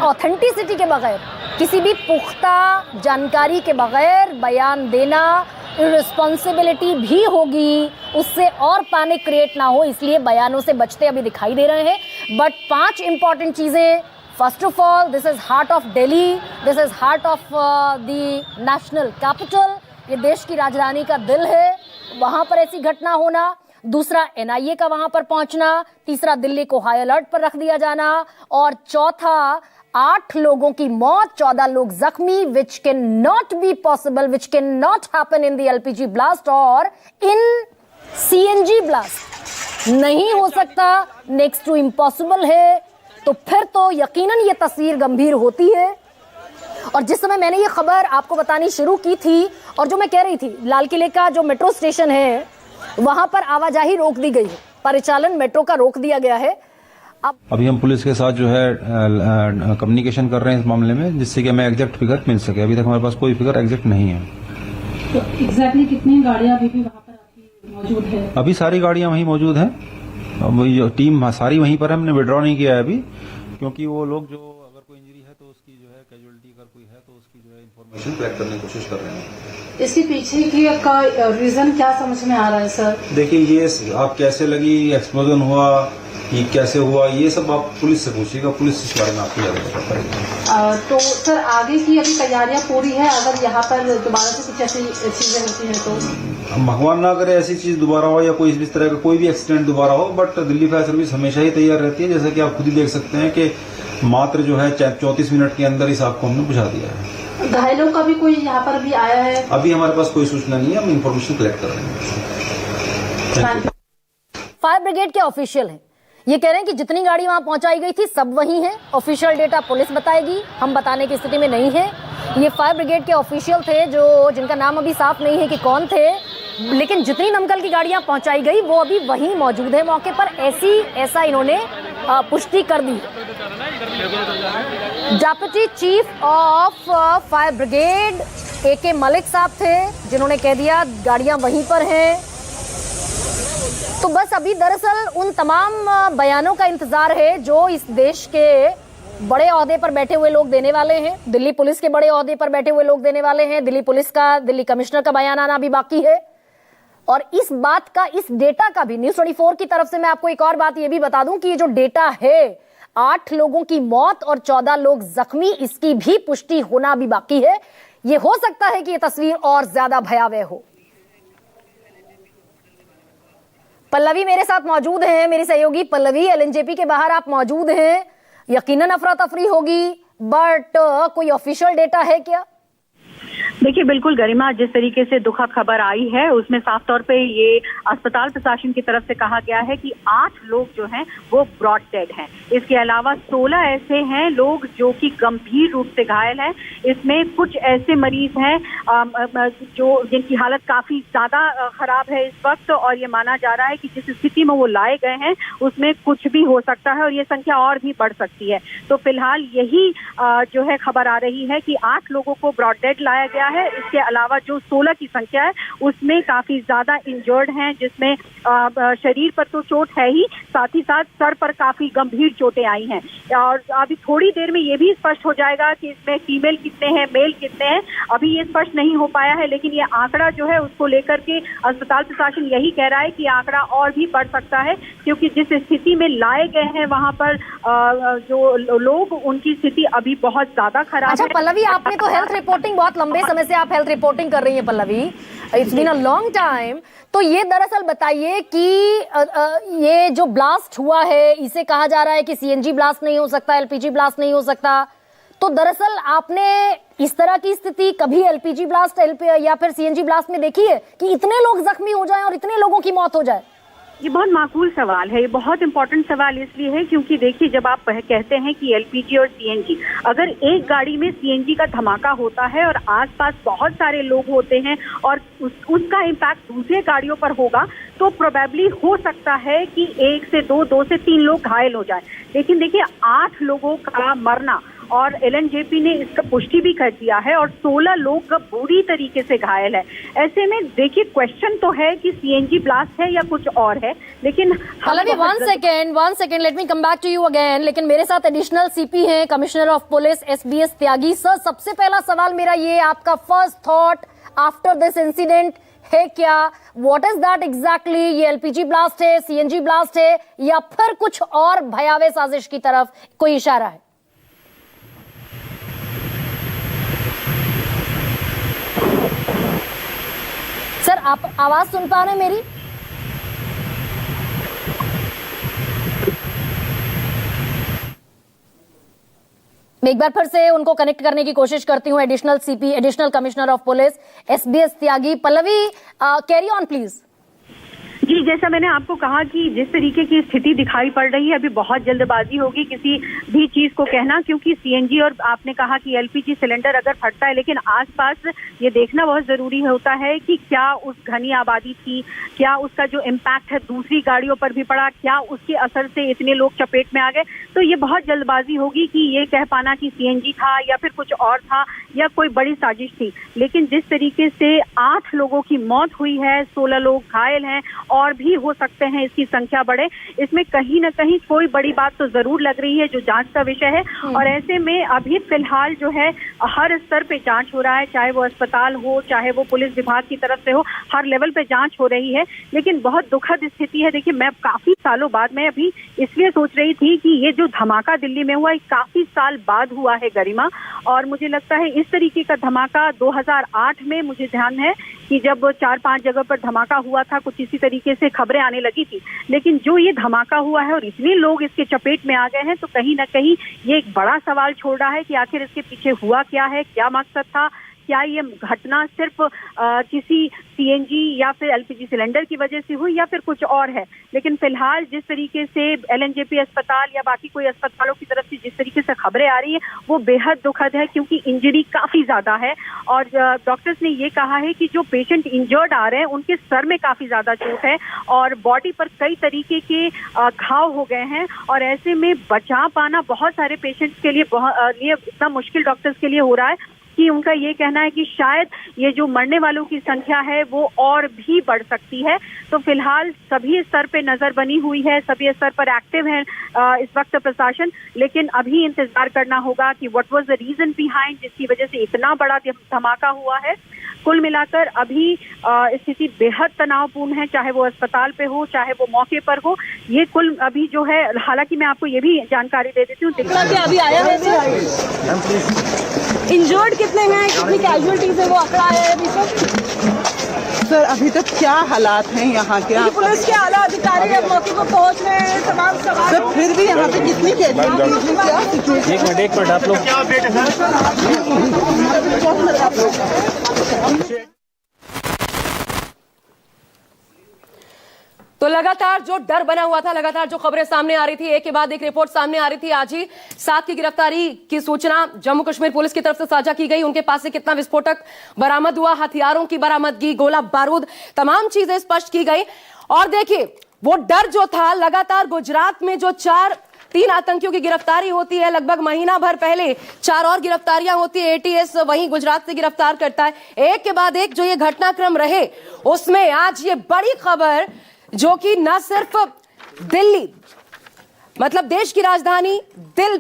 ऑथेंटिसिटी के बगैर, किसी भी पुख्ता जानकारी के बगैर बयान देना इररिस्पॉन्सिबिलिटी भी होगी, उससे और पैनिक क्रिएट ना हो, इसलिए बयानों से बचते अभी दिखाई दे रहे हैं। बट 5 इंपॉर्टेंट चीजें, first of all this is heart of Delhi, this is heart of the national capital, ये देश की राजधानी का दिल है, वहां पर ऐसी घटना होना। दूसरा, एनआईए का वहां पर पहुंचना। तीसरा, दिल्ली को हाई अलर्ट पर रख दिया जाना। और चौथा, 8 लोगों की मौत, 14 लोग जख्मी, which can not be possible, which can not happen in the LPG blast और इन सीएनजी ब्लास्ट, नहीं हो सकता, नेक्स्ट टू इम्पॉसिबल है। तो फिर तो यकीनन ये तस्वीर गंभीर होती है। और जिस समय मैंने ये खबर आपको बतानी शुरू की थी, और जो मैं कह रही थी, लाल किले का जो मेट्रो स्टेशन है वहां पर आवाजाही रोक दी गई है, परिचालन मेट्रो का रोक दिया गया है। अभी हम पुलिस के साथ जो है कम्युनिकेशन कर रहे हैं इस मामले में, जिससे कि हमें एग्जैक्ट फिगर मिल सके। अभी तक हमारे पास कोई फिगर एग्जैक्ट नहीं है। तो एग्जैक्टली कितनी गाड़ियां अभी भी वहां पर आपकी मौजूद है? अभी सारी गाड़ियां वहीं मौजूद हैं, जो टीम सारी वहीं पर है। हमने विड्रॉ नहीं किया है अभी, क्योंकि वो लोग जो अगर कोई इंजरी है तो उसकी जो है कैजुअलिटी अगर कोई उसकी जो है इन्फॉर्मेशन कलेक्ट करने की कोशिश कर रहे हैं। इसके पीछे की का रीजन क्या समझ में आ रहा है सर? देखिए, ये आप कैसे लगी, एक्सप्लोजन हुआ, ये कैसे हुआ, ये सब आप पुलिस से पूछिएगा, पुलिस इस बारे में आपको ज्यादा बता पाएगी। तो सर आगे की अभी तैयारियां पूरी है, अगर यहाँ पर दोबारा से कुछ ऐसी चीजें होती हैं तो? भगवान ना करे ऐसी चीज दोबारा हो या कोई इस तरह का कोई भी एक्सीडेंट दोबारा हो, बट दिल्ली फायर सर्विस हमेशा ही तैयार रहती है। जैसा कि आप खुद ही देख सकते हैं कि मात्र जो है 34 मिनट के अंदर इस आग को हमने बुझा दिया है। घायलों का भी कोई यहाँ पर भी आया है? अभी हमारे पास कोई सूचना नहीं है, हम इन्फॉर्मेशन कलेक्ट कर रहे हैं। फायर ब्रिगेड के ऑफिशियल हैं, ये कह रहे हैं कि जितनी गाड़ी वहां पहुंचाई गई थी सब वही है। ऑफिशियल डेटा पुलिस बताएगी, हम बताने की स्थिति में नहीं है। ये फायर ब्रिगेड के ऑफिशियल थे जो जिनका नाम अभी साफ नहीं है कि कौन थे, लेकिन जितनी दमकल की गाड़ियां पहुंचाई गई वो अभी वहीं मौजूद है मौके पर, ऐसा इन्होंने पुष्टि कर दी। Deputy chief of fire brigade AK Malik साहब थे जिन्होंने कह दिया गाड़ियां वहीं पर हैं। तो बस अभी दरअसल उन तमाम बयानों का इंतजार है जो इस देश के बड़े ओहदे पर बैठे हुए लोग देने वाले हैं। दिल्ली पुलिस के बड़े ओहदे पर बैठे हुए लोग देने वाले हैं। दिल्ली पुलिस का, दिल्ली कमिश्नर का बयान आना भी बाकी है। और इस बात का, इस डेटा का भी News 24 की तरफ से मैं आपको एक और बात ये भी बता दूं कि ये जो डेटा है 8 लोगों की मौत और 14 लोग जख्मी, इसकी भी पुष्टि होना भी बाकी है। ये हो सकता है कि ये तस्वीर और ज्यादा भयावह हो। पल्लवी मेरे साथ मौजूद हैं, मेरी सहयोगी पल्लवी। LNJP के बाहर आप मौजूद हैं, यकीनन अफरा तफरी होगी, बट कोई ऑफिशियल डेटा है क्या? देखिए, बिल्कुल गरिमा, जिस तरीके से दुखद खबर आई है उसमें साफ तौर पे ये अस्पताल प्रशासन की तरफ से कहा गया है कि 8 लोग जो हैं वो ब्रॉड डेड हैं। इसके अलावा 16 ऐसे हैं लोग जो कि गंभीर रूप से घायल हैं। इसमें कुछ ऐसे मरीज हैं जो जिनकी हालत काफी ज्यादा खराब है इस वक्त, और ये माना जा रहा है कि जिस स्थिति में वो लाए गए हैं उसमें कुछ भी हो सकता है और ये संख्या और भी बढ़ सकती है। तो फिलहाल यही जो है खबर आ रही है कि 8 लोगों को ब्रॉड डेड लाया गया है। इसके अलावा जो 16 की संख्या है उसमें काफी ज्यादा इंजर्ड हैं, जिसमें शरीर पर तो चोट है ही, साथ ही साथ सर पर काफी गंभीर चोटें आई हैं। और अभी थोड़ी देर में ये भी स्पष्ट हो जाएगा कि इसमें फीमेल कितने हैं, मेल कितने हैं, अभी ये स्पष्ट नहीं हो पाया है। लेकिन ये आंकड़ा जो है उसको लेकर के अस्पताल प्रशासन यही कह रहा है कि आंकड़ा और भी बढ़ सकता है, क्योंकि जिस स्थिति में लाए गए हैं वहां पर जो लोग, उनकी स्थिति अभी बहुत ज्यादा खराब है। अच्छा पल्लवी, आपने तो हेल्थ रिपोर्टिंग, बहुत लंबे समय से आप हेल्थ रिपोर्टिंग कर रही हैं Pallavi, it's been a long time. तो ये दरअसल बताइए कि ये जो ब्लास्ट हुआ है इसे कहा जा रहा है कि CNG ब्लास्ट नहीं हो सकता, LPG ब्लास्ट नहीं हो सकता। तो दरअसल आपने इस तरह की स्थिति कभी LPG ब्लास्ट या फिर CNG ब्लास्ट में देखी है कि इतने लोग जख्मी हो जाएं और इतने लोगों की मौत हो जाए? ये बहुत माकूल सवाल है, ये बहुत इंपॉर्टेंट सवाल इसलिए है क्योंकि देखिए, जब आप कहते हैं कि LPG और CNG, अगर एक गाड़ी में CNG का धमाका होता है और आसपास बहुत सारे लोग होते हैं और उसका इम्पैक्ट दूसरे गाड़ियों पर होगा, तो प्रोबेबली हो सकता है कि 1 से 2 से 3 लोग घायल हो जाए। लेकिन देखिए, 8 लोगों का मरना, और LNJP ने इसका पुष्टि भी कर दिया है, और 16 लोग बुरी तरीके से घायल है। ऐसे में देखिए, क्वेश्चन तो है कि CNG ब्लास्ट है या कुछ और है, लेकिन one second, let me come back to you again. लेकिन मेरे साथ एडिशनल CP हैं, commissioner of police SBS Tyagi. Sir, सबसे पहला सवाल मेरा ये, आपका first thought after this incident है क्या? What is that exactly? ये LPG ब्लास्ट है, CNG ब्लास्ट है, या फिर कुछ और भयावह साजिश की तरफ कोई इशारा है? सर, आप आवाज सुन पा रहे हैं मेरी? मैं एक बार फिर से उनको कनेक्ट करने की कोशिश करती हूं। Additional CP, additional commissioner of police SBS Tyagi. Pallavi, carry on please. जी, जैसा मैंने आपको कहा कि जिस तरीके की स्थिति दिखाई पड़ रही है, अभी बहुत जल्दबाजी होगी किसी भी चीज को कहना, क्योंकि CNG और आपने कहा कि LPG सिलेंडर अगर फटता है, लेकिन आसपास ये देखना बहुत जरूरी होता है कि क्या उस घनी आबादी थी, क्या उसका जो इम्पैक्ट है दूसरी गाड़ियों पर भी पड़ा, क्या उसके असर से इतने लोग चपेट में आ गए। तो ये बहुत जल्दबाजी होगी कि ये कह पाना कि CNG था या फिर कुछ और था या कोई बड़ी साजिश थी। लेकिन जिस तरीके से 8 लोगों की मौत हुई है, 16 लोग घायल हैं और भी हो सकते हैं इसकी संख्या बढ़े। इसमें कहीं ना कहीं कोई बड़ी बात तो जरूर लग रही है जो जांच का विषय है, और ऐसे में अभी फिलहाल जो है हर स्तर पे जांच हो रहा है, चाहे वो अस्पताल हो, चाहे वो पुलिस विभाग की तरफ से हो, हर लेवल पे जांच हो रही है। लेकिन बहुत दुखद स्थिति है। देखिए, मैं काफी सालों बाद, मैं अभी इसलिए सोच रही थी कि ये जो धमाका दिल्ली में हुआ काफी साल बाद हुआ है गरिमा, और मुझे लगता है इस तरीके का धमाका 2008 में, मुझे ध्यान है कि जब 4-5 जगह पर धमाका हुआ था, कुछ इसी तरीके से खबरें आने लगी थी। लेकिन जो ये धमाका हुआ है और इतने लोग इसके चपेट में आ गए हैं, तो कहीं ना कहीं ये एक बड़ा सवाल छोड़ रहा है कि आखिर इसके पीछे हुआ क्या है, क्या मकसद था, क्या ये घटना सिर्फ किसी सीएनजी या फिर एलपीजी सिलेंडर की वजह से हुई या फिर कुछ और है। लेकिन फिलहाल जिस तरीके से एलएनजेपी अस्पताल या बाकी कोई अस्पतालों की तरफ से जिस तरीके से खबरें आ रही है वो बेहद दुखद है, क्योंकि इंजरी काफी ज्यादा है। और डॉक्टर्स ने ये कहा है कि जो पेशेंट इंजर्ड आ रहे हैं उनके सर में काफी ज्यादा चोट है और बॉडी पर कई तरीके के घाव हो गए हैं, और ऐसे में बचा पाना बहुत सारे पेशेंट्स के लिए इतना मुश्किल डॉक्टर्स के लिए हो रहा है कि उनका ये कहना है कि शायद ये जो मरने वालों की संख्या है वो और भी बढ़ सकती है। तो फिलहाल सभी स्तर पे नजर बनी हुई है, सभी स्तर पर एक्टिव है इस वक्त प्रशासन, लेकिन अभी इंतजार करना होगा कि what was the reason behind जिसकी वजह से इतना बड़ा धमाका हुआ है। कुल मिलाकर अभी स्थिति बेहद तनावपूर्ण है, चाहे वो अस्पताल पे हो, चाहे वो मौके पर हो। ये कुल अभी जो है, हालांकि मैं आपको ये भी जानकारी दे देती हूँ, अभी आया है इंजर्ड कितने हैं, कितनी कैजुअलिटीज है, वो आंकड़ा आया है अभी सर? अभी तक क्या हालात हैं यहाँ के? पुलिस के आला अधिकारी अब मौके पर पहुँच रहे हैं, तमाम सवाल। सर फिर भी यहाँ पे कितनी कैजुअलिटीज है, क्या सिचुएशन? एक मिनट आप लोग क्या अपडेट है? तो लगातार जो डर बना हुआ था, लगातार जो खबरें सामने आ रही थी, एक के बाद एक रिपोर्ट सामने आ रही थी। आज ही 7 की गिरफ्तारी की सूचना जम्मू कश्मीर पुलिस की तरफ से साझा की गई। उनके पास से कितना विस्फोटक बरामद हुआ, हथियारों की बरामदगी, गोला बारूद, तमाम चीजें स्पष्ट की गई। और देखिए, वो डर जो था, लगातार गुजरात में जो 3 आतंकियों की गिरफ्तारी होती है, लगभग महीना भर पहले 4 और गिरफ्तारियां होती है, एटीएस वहीं गुजरात से गिरफ्तार करता है। एक के बाद एक जो ये घटनाक्रम रहे, उसमें आज ये बड़ी खबर जो कि न सिर्फ दिल्ली, मतलब देश की राजधानी दिल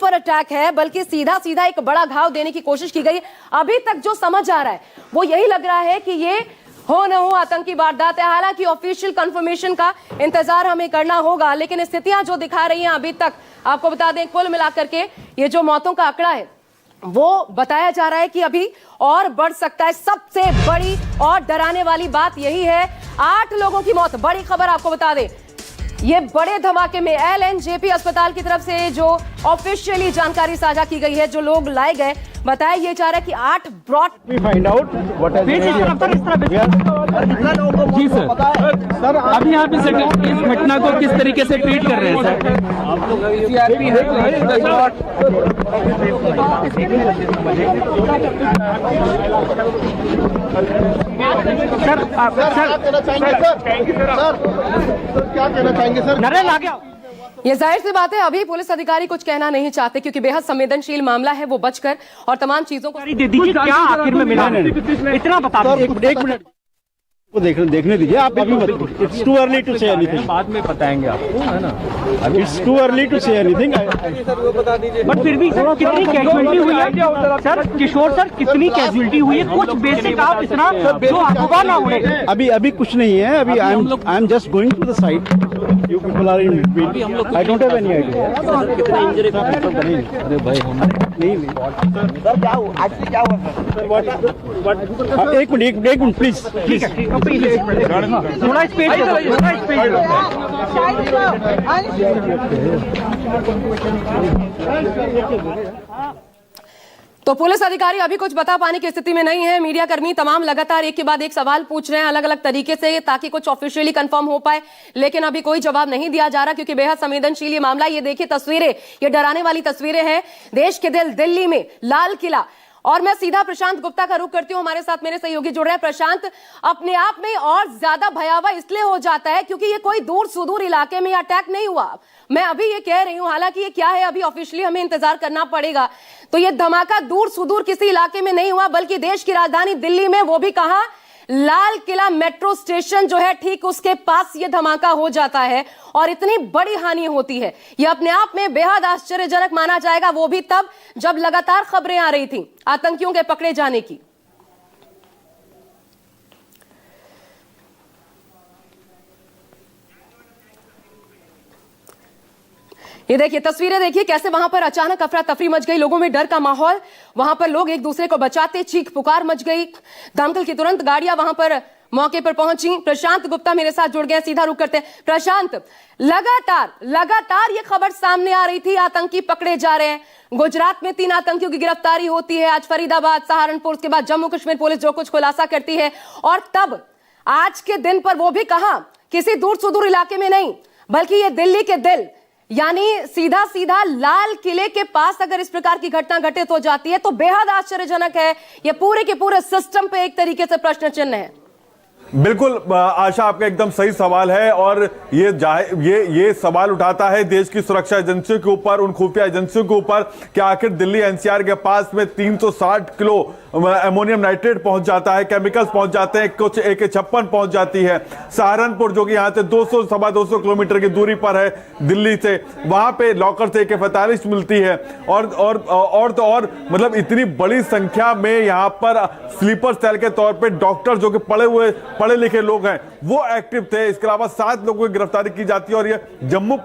पर अटैक है, बल्कि सीधा सीधा एक बड़ा घाव देने की कोशिश की गई। अभी तक जो समझ आ रहा है वो यही लग रहा है कि ये हो न हो आतंकी वारदात है। हालांकि ऑफिशियल कंफर्मेशन का इंतजार हमें करना होगा, लेकिन स्थितियां जो दिखा रही हैं अभी तक, आपको बता दें कुल मिलाकर के ये जो मौतों का आंकड़ा है वो बताया जा रहा है कि अभी और बढ़ सकता है। सबसे बड़ी और डराने वाली बात यही है, 8 लोगों की मौत। बड़ी खबर आपको बता दें, ये बड़े धमाके में एलएनजेपी अस्पताल की तरफ से जो ऑफिशियली जानकारी साझा की गई है, जो लोग लाए गए, बताया ये जा रहा है कि 8 ब्रॉड फाइंड आउट व्हाट जी सर, अभी आप इस घटना को किस तरीके से ट्रीट कर रहे हैं सर? आप लोग सीआरपी है सर, आप क्या कहना चाहेंगे सर? नरेंद्र आ गया। ये जाहिर सी बात है, अभी पुलिस अधिकारी कुछ कहना नहीं चाहते क्योंकि बेहद संवेदनशील मामला है। वो बचकर और तमाम चीजों को क्या आखिर में मिला, इतना बता दो। एक मिनट को देखने दीजिए आप, अभी मत, it's too early to say anything, बाद में बताएंगे आपको, है ना? अभी it's too early to say anything, but फिर भी कितनी कैजुअलिटी हुई है सर? किशोर सर, कितनी कैजुअलिटी हुई है? कुछ बेसिक आप इतना जो अफवाह ना उड़े। अभी कुछ नहीं है, अभी I am just going to the site, you people are in between, I don't have any idea कितने इंजरी। अरे भाई नहीं सर, क्या हुआ एक्चुअली, क्या हुआ? एक मिनट प्लीज, ठीक है, थोड़ा स्पेस, तो पुलिस अधिकारी अभी कुछ बता पाने की स्थिति में नहीं है। मीडिया कर्मी तमाम लगातार एक के बाद एक सवाल पूछ रहे हैं अलग अलग तरीके से, ताकि कुछ ऑफिशियली कंफर्म हो पाए, लेकिन अभी कोई जवाब नहीं दिया जा रहा क्योंकि बेहद संवेदनशील ये मामला। ये देखिए तस्वीरें, ये डराने वाली तस्वीरें हैं देश के दिल्ली में, लाल किला। और मैं सीधा प्रशांत गुप्ता का रुख करती हूँ, हमारे साथ मेरे सहयोगी जुड़ रहे हैं। प्रशांत, अपने आप में और ज्यादा भयावह इसलिए हो जाता है क्योंकि ये कोई दूर सुदूर इलाके में अटैक नहीं हुआ। मैं अभी ये कह रही हूँ, हालांकि ये क्या है अभी ऑफिशियली हमें इंतजार करना पड़ेगा। तो ये धमाका दूर सुदूर किसी इलाके में नहीं हुआ, बल्कि देश की राजधानी दिल्ली में, वो भी कहां, लाल किला मेट्रो स्टेशन जो है ठीक उसके पास ये धमाका हो जाता है और इतनी बड़ी हानि होती है, यह अपने आप में बेहद आश्चर्यजनक माना जाएगा, वो भी तब जब लगातार खबरें आ रही थी आतंकियों के पकड़े जाने की। ये देखिए तस्वीरें, देखिए कैसे वहां पर अचानक अफरा तफरी मच गई, लोगों में डर का माहौल, वहां पर लोग एक दूसरे को बचाते, चीख पुकार मच गई। दमकल की तुरंत गाड़ियां वहां पर मौके पर पहुंची। प्रशांत गुप्ता मेरे साथ जुड़ गए, सीधा रुख करते हैं। प्रशांत, लगातार ये खबर सामने आ रही थी आतंकी पकड़े जा रहे हैं, गुजरात में 3 आतंकियों की गिरफ्तारी होती है, आज फरीदाबाद, सहारनपुर, उसके बाद जम्मू कश्मीर पुलिस जो कुछ खुलासा करती है, और तब आज के दिन पर वो भी कहां, किसी दूर सुदूर इलाके में नहीं बल्कि ये दिल्ली के दिल यानी सीधा सीधा लाल किले के पास अगर इस प्रकार की घटना घटित हो जाती है तो बेहद आश्चर्यजनक है। ये पूरे के पूरे सिस्टम पे एक तरीके से प्रश्न चिन्ह है। बिल्कुल आशा, आपका एकदम सही सवाल है और ये सवाल उठाता है देश की सुरक्षा एजेंसियों के ऊपर, उन खुफिया एजेंसियों के ऊपर कि आखिर दिल्ली एनसीआर के पास में 360 किलो अमोनियम नाइट्रेट पहुंच जाता है, केमिकल्स पहुंच जाते हैं, कुछ AK-56 पहुंच जाती है। सहारनपुर जो कि यहाँ से 200-250 किलोमीटर की दूरी पर है दिल्ली से, वहां पे लॉकर से AK-45 मिलती है और मतलब इतनी बड़ी संख्या में यहाँ पर स्लीपर सेल के तौर पर डॉक्टर जो कि पढ़े लिखे लोग हैं वो एक्टिव थे। इसके अलावा 7 लोगों की गिरफ्तारी की जाती है और यह जम्मू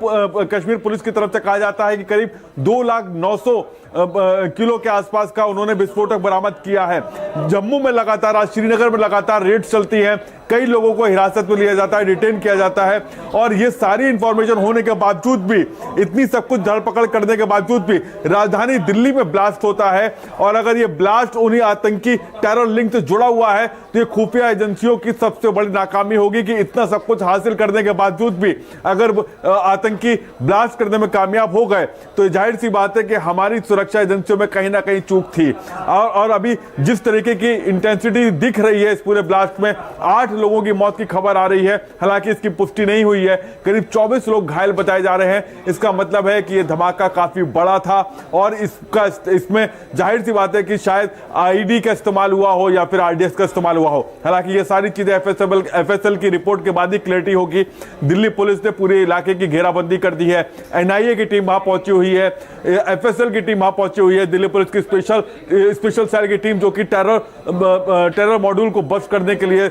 कश्मीर पुलिस की तरफ से कहा जाता है कि करीब 2,09,000 किलो के आसपास का उन्होंने विस्फोटक बरामद किया है। जम्मू में लगातार, आज श्रीनगर में लगातार रेड चलती है, कई लोगों को हिरासत में लिया जाता है, डिटेन किया जाता है और ये सारी इंफॉर्मेशन होने के बावजूद भी, इतनी सब कुछ धरपकड़ करने के बावजूद भी राजधानी दिल्ली में ब्लास्ट होता है। और अगर ये ब्लास्ट उन्हीं आतंकी टेरर लिंक से जुड़ा हुआ है तो ये खुफिया एजेंसियों की सबसे बड़ी नाकामी होगी कि इतना सब कुछ हासिल करने के बावजूद भी अगर आतंकी ब्लास्ट करने में कामयाब हो गए तो जाहिर सी बात है कि हमारी सुरक्षा एजेंसियों में कहीं ना कहीं चूक थी। और अभी जिस तरीके की इंटेंसिटी दिख रही है इस पूरे ब्लास्ट में, 8 लोगों की मौत की खबर आ रही है, हालांकि इसकी पुष्टि नहीं हुई है, करीब 24 लोग घायल बताए जा रहे हैं। इसका मतलब है कि यह धमाका काफी बड़ा था और इसमें जाहिर सी बात है कि शायद आईडी का इस्तेमाल हुआ हो या फिर RDS का इस्तेमाल हुआ हो। हालांकि ये सारी चीजें FSL की रिपोर्ट के बाद ही क्लैरिटी होगी। दिल्ली पुलिस ने पूरे इलाके की घेराबंदी कर दी है, NIA की टीम वहां पहुंची हुई है, FSL की टीम वहां पहुंची हुई है, दिल्ली पुलिस की स्पेशल सेल की टीम जो कि टेरर मॉड्यूल को बस्ट करने के लिए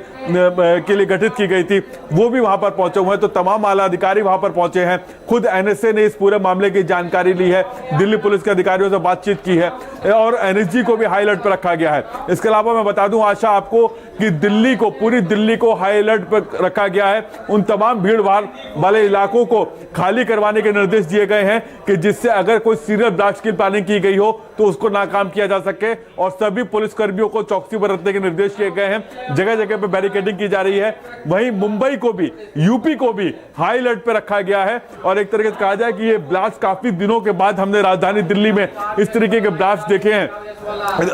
गठित की गई थी वो भी वहां पर पहुंचे हुए हैं। तो तमाम आला अधिकारी वहां पर पहुंचे हैं। खुद NSA ने इस पूरे मामले की जानकारी ली है, दिल्ली पुलिस के अधिकारियों से बातचीत की है और NSG को भी हाई अलर्ट पर रखा गया है। इसके अलावा मैं बता दूं आशा आपको कि पूरी दिल्ली को हाई अलर्ट पर रखा गया है। उन तमाम भीड़ भाड़ वाले इलाकों को खाली करवाने के निर्देश दिए गए हैं कि जिससे अगर कोई सीरियल ब्लास्ट की प्लानिंग की गई हो तो उसको नाकाम किया जा सके और सभी पुलिसकर्मियों को चौकसी बरतने के निर्देश दिए गए हैं। जगह जगह पे बैरिकेडिंग की जा रही है। वहीं मुंबई को भी, यूपी को भी हाई अलर्ट पे रखा गया है और एक तरीके से कहा जाए कि ये ब्लास्ट काफी दिनों के बाद हमने राजधानी दिल्ली में इस तरीके के ब्लास्ट देखे हैं,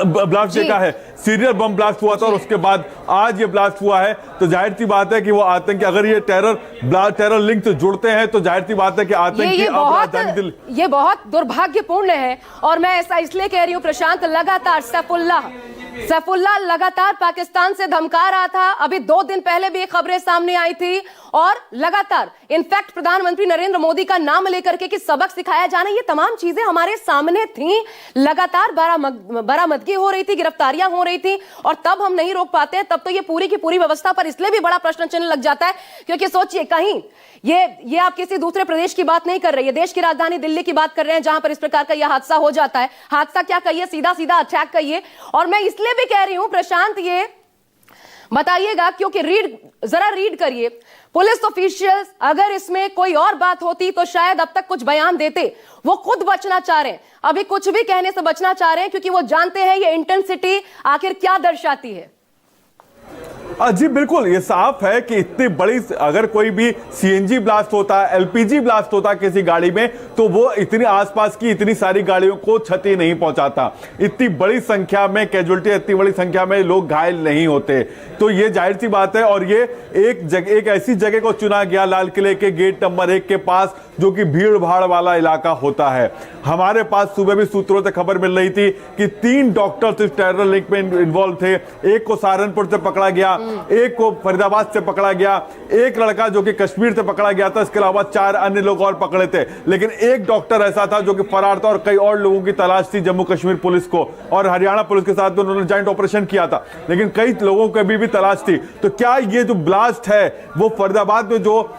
ब्लास्ट देखा है। सीरियल बम ब्लास्ट हुआ था और उसके बाद आज ये ब्लास्ट हुआ है। तो जाहिर सी बात है कि वो आतंकी अगर ये टेरर लिंक से जुड़ते हैं तो जाहिर सी बात है कि आतंकी ये बहुत दुर्भाग्यपूर्ण है। और मैं ऐसा इसलिए कह रही हूं प्रशांत, लगातार सैफुल्लाह लगातार पाकिस्तान से धमका रहा था। अभी 2 दिन पहले भी खबरें सामने आई थी और लगातार इनफैक्ट प्रधानमंत्री नरेंद्र मोदी का नाम लेकर के कि सबक सिखाया जाना, ये तमाम चीजें हमारे सामने थी। लगातार बरामदगी हो रही थी, गिरफ्तारियां हो रही थी और तब हम नहीं रोक पाते, तब तो ये पूरी की पूरी व्यवस्था पर इसलिए भी बड़ा प्रश्न चिन्ह लग जाता है क्योंकि सोचिए कहीं ये आप किसी दूसरे प्रदेश की बात नहीं कर रही है, देश की राजधानी दिल्ली की बात कर रहे हैं जहां पर इस प्रकार का यह हादसा हो जाता है। हादसा क्या कहिए, सीधा सीधा अटैक कहिए। और मैं इसलिए भी कह रही हूं प्रशांत, ये बताइएगा क्योंकि जरा रीड करिए पुलिस ऑफिशियल्स, अगर इसमें कोई और बात होती तो शायद अब तक कुछ बयान देते। वो खुद बचना चाह रहे हैं, अभी कुछ भी कहने से बचना चाह रहे हैं क्योंकि वो जानते हैं ये इंटेंसिटी आखिर क्या दर्शाती है। जी बिल्कुल, ये साफ है कि इतनी बड़ी, अगर कोई भी CNG ब्लास्ट होता है, LPG ब्लास्ट होता है किसी गाड़ी में तो वो इतनी आसपास की इतनी सारी गाड़ियों को क्षति नहीं पहुंचाता। इतनी बड़ी संख्या में कैजुअलिटी, इतनी बड़ी संख्या में लोग घायल नहीं होते। तो ये जाहिर सी बात है और ये एक ऐसी जगह को चुना गया लाल किले के गेट नंबर 1 के पास जो कि भीड़ भाड़ वाला इलाका होता है। हमारे पास सुबह भी सूत्रों से खबर मिल रही थी कि 3 डॉक्टर्स इस टेरर लिंक में इन्वॉल्व थे। एक को सहारनपुर से पकड़ा गया, एक को फरीदाबाद से पकड़ा गया, एक लड़का जो कि कश्मीर से पकड़ा गया था, इसके अलावा 4 अन्य लोग और पकड़े थे। लेकिन एक डॉक्टर ऐसा था जो कि फरार था और कई और लोगों की तलाश थी जम्मू कश्मीर पुलिस को, और हरियाणा पुलिस के साथ उन्होंने जॉइंट ऑपरेशन किया था, लेकिन कई लोगों की भी तलाश थी। तो क्या ये जो ब्लास्ट है वो फरीदाबाद में जो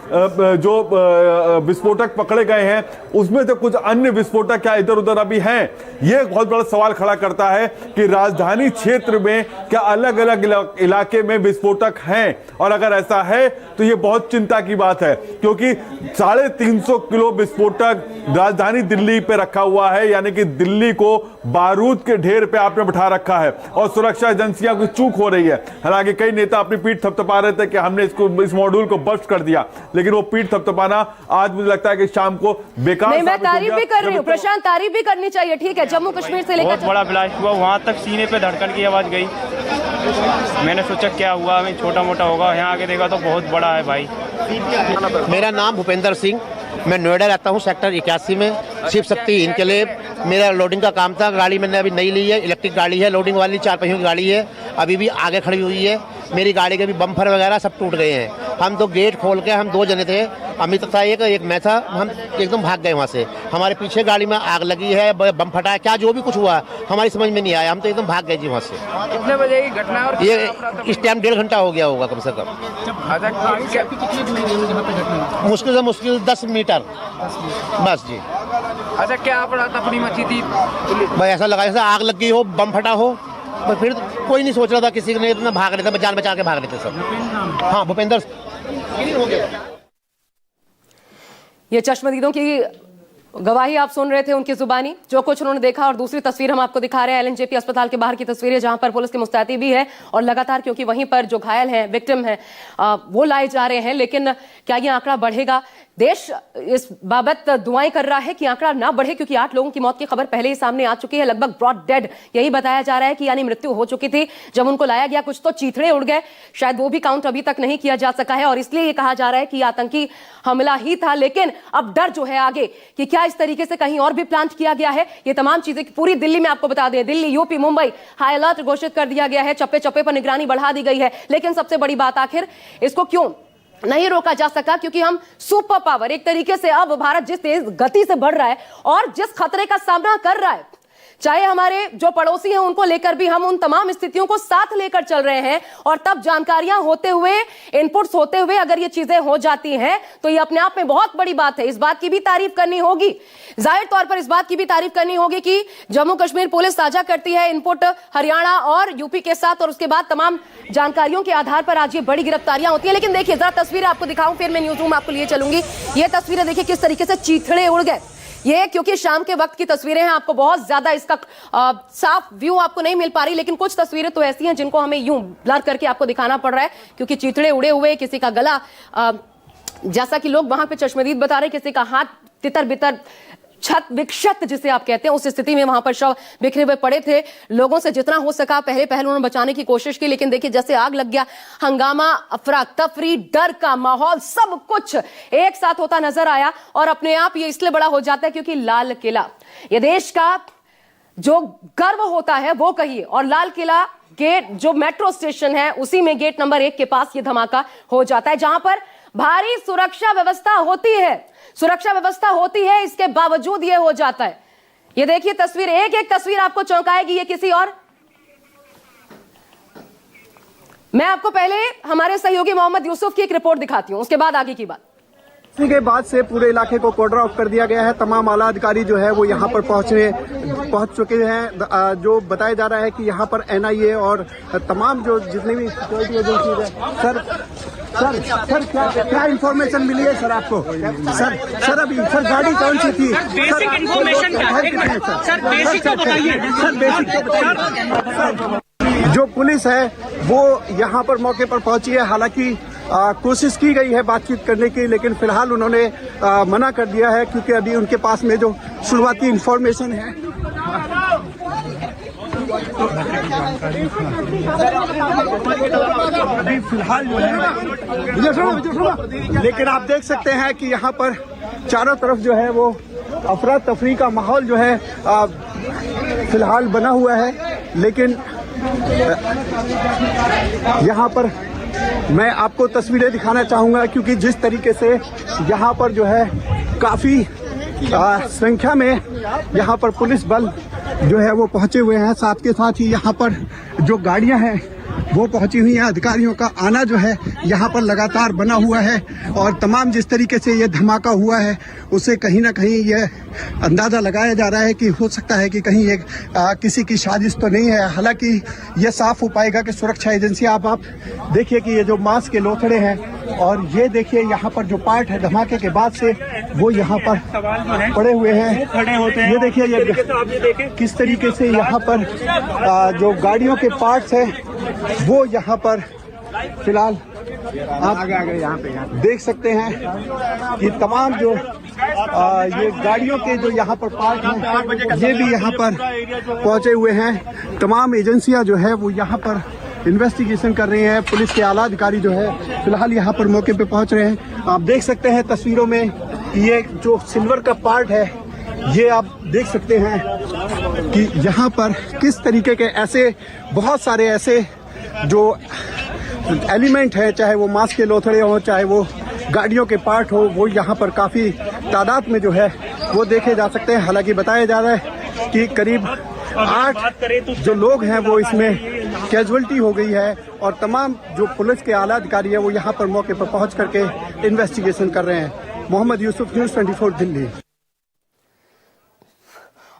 विस्फोटक पकड़े गए हैं उसमें से कुछ अन्य विस्फोटक क्या इधर उधर अभी हैं? यह एक बहुत बड़ा सवाल खड़ा करता है कि राजधानी क्षेत्र में क्या अलग अलग इलाके में विस्फोटक हैं, और अगर ऐसा है तो यह बहुत चिंता की बात है, क्योंकि 350 किलो विस्फोटक राजधानी दिल्ली पे रखा हुआ है, यानी कि दिल्ली को बारूद के ढेर पे आपने बिठा रखा है और सुरक्षा एजेंसियां की चूक हो रही है। हालांकि कई नेता अपनी पीठ थपथपा रहे थे कि हमने इस मॉड्यूल को बस्ट कर दिया, लेकिन वो पीठ थपथपाना आज मुझे लगता है कि शाम को बेकार। नहीं, मैं तारीफ भी कर रही हूँ प्रशांत, तारीफ भी करनी चाहिए, ठीक है। जम्मू कश्मीर से लेकर बहुत बड़ा ब्लास्ट हुआ, वहां तक सीने पे धड़कन की आवाज गई। मैंने सोचा क्या हुआ, मैं छोटा मोटा होगा, यहाँ आके देखा तो बहुत बड़ा है भाई। मेरा नाम भूपेंद्र सिंह, मैं नोएडा रहता हूँ, सेक्टर 81 में, शिव शक्ति इनकलेब। मेरा लोडिंग का काम था, गाड़ी मैंने अभी नई ली है, इलेक्ट्रिक गाड़ी है, लोडिंग वाली 4 पहियों की गाड़ी है, अभी भी आगे खड़ी हुई है। मेरी गाड़ी के भी बम्पर वगैरह सब टूट गए हैं। हम तो गेट खोल के, हम 2 जने थे, अमित था एक मैं था, हम एकदम भाग गए वहाँ से। हमारे पीछे गाड़ी में आग लगी है, बम फटा है, क्या जो भी कुछ हुआ हमारी समझ में नहीं आया, हम तो एकदम भाग गए जी वहाँ से। कितने बजे की घटना? और ये इस टाइम 1.5 घंटा हो गया होगा कम से कम। मुश्किल से मुश्किल 10 मीटर बस जी। अच्छा, क्या अफरा तफरी मची थी? भाई ऐसा लगा जैसे आग लग गई हो, बम फटा हो, पर फिर कोई नहीं सोच रहा था, किसी ने इतना भाग रहे थे, जान बचा के भाग रहे थे सब। हाँ, भूपेंद्र हो गया। ये चश्मदीदों की गवाही आप सुन रहे थे, उनकी जुबानी जो कुछ उन्होंने देखा। और दूसरी तस्वीर हम आपको दिखा रहे हैं एलएनजेपी अस्पताल के बाहर की तस्वीर है, जहां पर पुलिस की मुस्तैदी भी है और लगातार, क्योंकि वहीं पर जो घायल हैं, विक्टिम हैं, वो लाए जा रहे हैं। लेकिन क्या ये आंकड़ा बढ़ेगा? देश इस बाबत दुआएं कर रहा है कि आंकड़ा ना बढ़े, क्योंकि 8 लोगों की मौत की खबर पहले ही सामने आ चुकी है, लगभग ब्रॉड डेड यही बताया जा रहा है कि यानी मृत्यु हो चुकी थी जब उनको लाया गया। कुछ तो चीथड़े उड़ गए, शायद वो भी काउंट अभी तक नहीं किया जा सका है, और इसलिए ये कहा जा रहा है कि आतंकी हमला ही था। लेकिन अब डर जो है आगे कि क्या इस तरीके से कहीं और भी प्लांट किया गया है, ये तमाम चीजें पूरी दिल्ली में आपको बता दें, Delhi, UP, Mumbai high alert घोषित कर दिया गया है, चप्पे चप्पे पर निगरानी बढ़ा दी गई है। लेकिन सबसे बड़ी बात, आखिर इसको क्यों नहीं रोका जा सका? क्योंकि हम सुपर पावर एक तरीके से, अब भारत जिस तेज गति से बढ़ रहा है और जिस खतरे का सामना कर रहा है, चाहे हमारे जो पड़ोसी हैं उनको लेकर भी हम उन तमाम स्थितियों को साथ लेकर चल रहे हैं। और तब जानकारियां होते हुए, इनपुट्स होते हुए अगर ये चीजें हो जाती हैं तो ये अपने आप में बहुत बड़ी बात है। इस बात की भी तारीफ करनी होगी, जाहिर तौर पर इस बात की भी तारीफ करनी होगी कि जम्मू कश्मीर पुलिस साझा करती है इनपुट हरियाणा और यूपी के साथ, और उसके बाद तमाम जानकारियों के आधार पर आज ये बड़ी गिरफ्तारियां होती हैं। लेकिन देखिए, जरा तस्वीरें आपको दिखाऊं, फिर मैं न्यूज रूम आपको लिए चलूंगी। ये तस्वीरें देखिए किस तरीके से चीथड़े उड़ गए। ये क्योंकि शाम के वक्त की तस्वीरें हैं, आपको बहुत ज्यादा इसका साफ व्यू आपको नहीं मिल पा रही, लेकिन कुछ तस्वीरें तो ऐसी हैं जिनको हमें यूं ब्लर करके आपको दिखाना पड़ रहा है, क्योंकि चीथड़े उड़े हुए, किसी का गला जैसा कि लोग वहां पे चश्मदीद बता रहे, किसी का हाथ तितर बितर, छत विक्षत जिसे आप कहते हैं, उस स्थिति में वहां पर शव बिखरे हुए पड़े थे। लोगों से जितना हो सका पहले उन्होंने बचाने की कोशिश की, लेकिन देखिए जैसे आग लग गया, हंगामा, अफरा तफरी, डर का माहौल, सब कुछ एक साथ होता नजर आया। और अपने आप ये इसलिए बड़ा हो जाता है क्योंकि लाल किला ये देश का जो गर्व होता है वो कहिए, और लाल किला गेट जो मेट्रो स्टेशन है उसी में गेट नंबर 1 के पास ये धमाका हो जाता है, जहां पर भारी सुरक्षा व्यवस्था होती है। सुरक्षा व्यवस्था होती है, इसके बावजूद ये हो जाता है। ये देखिए तस्वीर, एक एक तस्वीर आपको चौंकाएगी, ये किसी और। मैं आपको पहले हमारे सहयोगी मोहम्मद यूसुफ की एक रिपोर्ट दिखाती हूं, उसके बाद आगे की बात। इसी के बाद से पूरे इलाके को कॉर्डर ऑफ कर दिया गया है। तमाम आला अधिकारी जो है वो यहाँ पर पहुंच चुके हैं। जो बताया जा रहा है कि यहाँ पर एनआईए और तमाम जो जितने भी सिक्योरिटी एजेंसीज है। सर क्या इंफॉर्मेशन मिली है सर आपको? सर अभी सर गाड़ी कौन सी थी? बेसिक इंफॉर्मेशन सर बेसिक तो बताइए। सर बेसिक तो बताइए। जो पुलिस है वो यहाँ पर मौके पर पहुंची है। हालांकि कोशिश की गई है बातचीत करने की, लेकिन फिलहाल उन्होंने मना कर दिया है, क्योंकि अभी उनके पास में जो शुरुआती इंफॉर्मेशन है अभी फिलहाल जो है, लेकिन आप देख सकते हैं कि यहाँ पर चारों तरफ जो है वो अफरा तफरी का माहौल जो है फिलहाल बना हुआ है। लेकिन यहाँ पर मैं आपको तस्वीरें दिखाना चाहूँगा, क्योंकि जिस तरीके से यहाँ पर जो है काफ़ी संख्या में यहाँ पर पुलिस बल जो है वो पहुंचे हुए हैं। साथ के साथ ही यहाँ पर जो गाड़ियां हैं वो पहुंची हुई हैं। अधिकारियों का आना जो है यहाँ पर लगातार बना हुआ है और तमाम जिस तरीके से ये धमाका हुआ है उससे कहीं ना कहीं ये अंदाजा लगाया जा रहा है कि हो सकता है कि कहीं ये किसी की साजिश तो नहीं है। हालांकि ये साफ हो पाएगा कि सुरक्षा एजेंसी आप देखिए कि ये जो मांस के लोथड़े हैं और ये देखिए यहाँ पर जो पार्ट है धमाके के बाद से वो यहाँ पर पड़े हुए हैं। ये देखिए ये किस तरीके से यहाँ पर जो गाड़ियों के पार्ट्स हैं वो यहाँ पर फिलहाल आप यहाँ पे देख सकते हैं कि तमाम जो ये गाड़ियों के जो यहाँ पर पार्ट हैं ये भी यहाँ पर पहुंचे हुए हैं। तमाम एजेंसियां जो है वो यहाँ पर इन्वेस्टिगेशन कर रही हैं। पुलिस के आला अधिकारी जो है फिलहाल यहाँ पर मौके पे पहुंच रहे हैं। आप देख सकते हैं तस्वीरों में ये जो सिल्वर का पार्ट है ये आप देख सकते हैं कि यहाँ पर किस तरीके के ऐसे बहुत सारे ऐसे जो एलिमेंट है, चाहे वो मांस के लोथड़े हो, चाहे वो गाड़ियों के पार्ट हो, वो यहाँ पर काफ़ी तादाद में जो है वो देखे जा सकते हैं। हालांकि बताया जा रहा है कि करीब 8 जो लोग हैं वो इसमें कैजुअलिटी हो गई है और तमाम जो पुलिस के आला अधिकारी है वो यहाँ पर मौके पर पहुँच करके इन्वेस्टिगेशन कर रहे हैं। मोहम्मद यूसुफ, न्यूज़ 24 दिल्ली।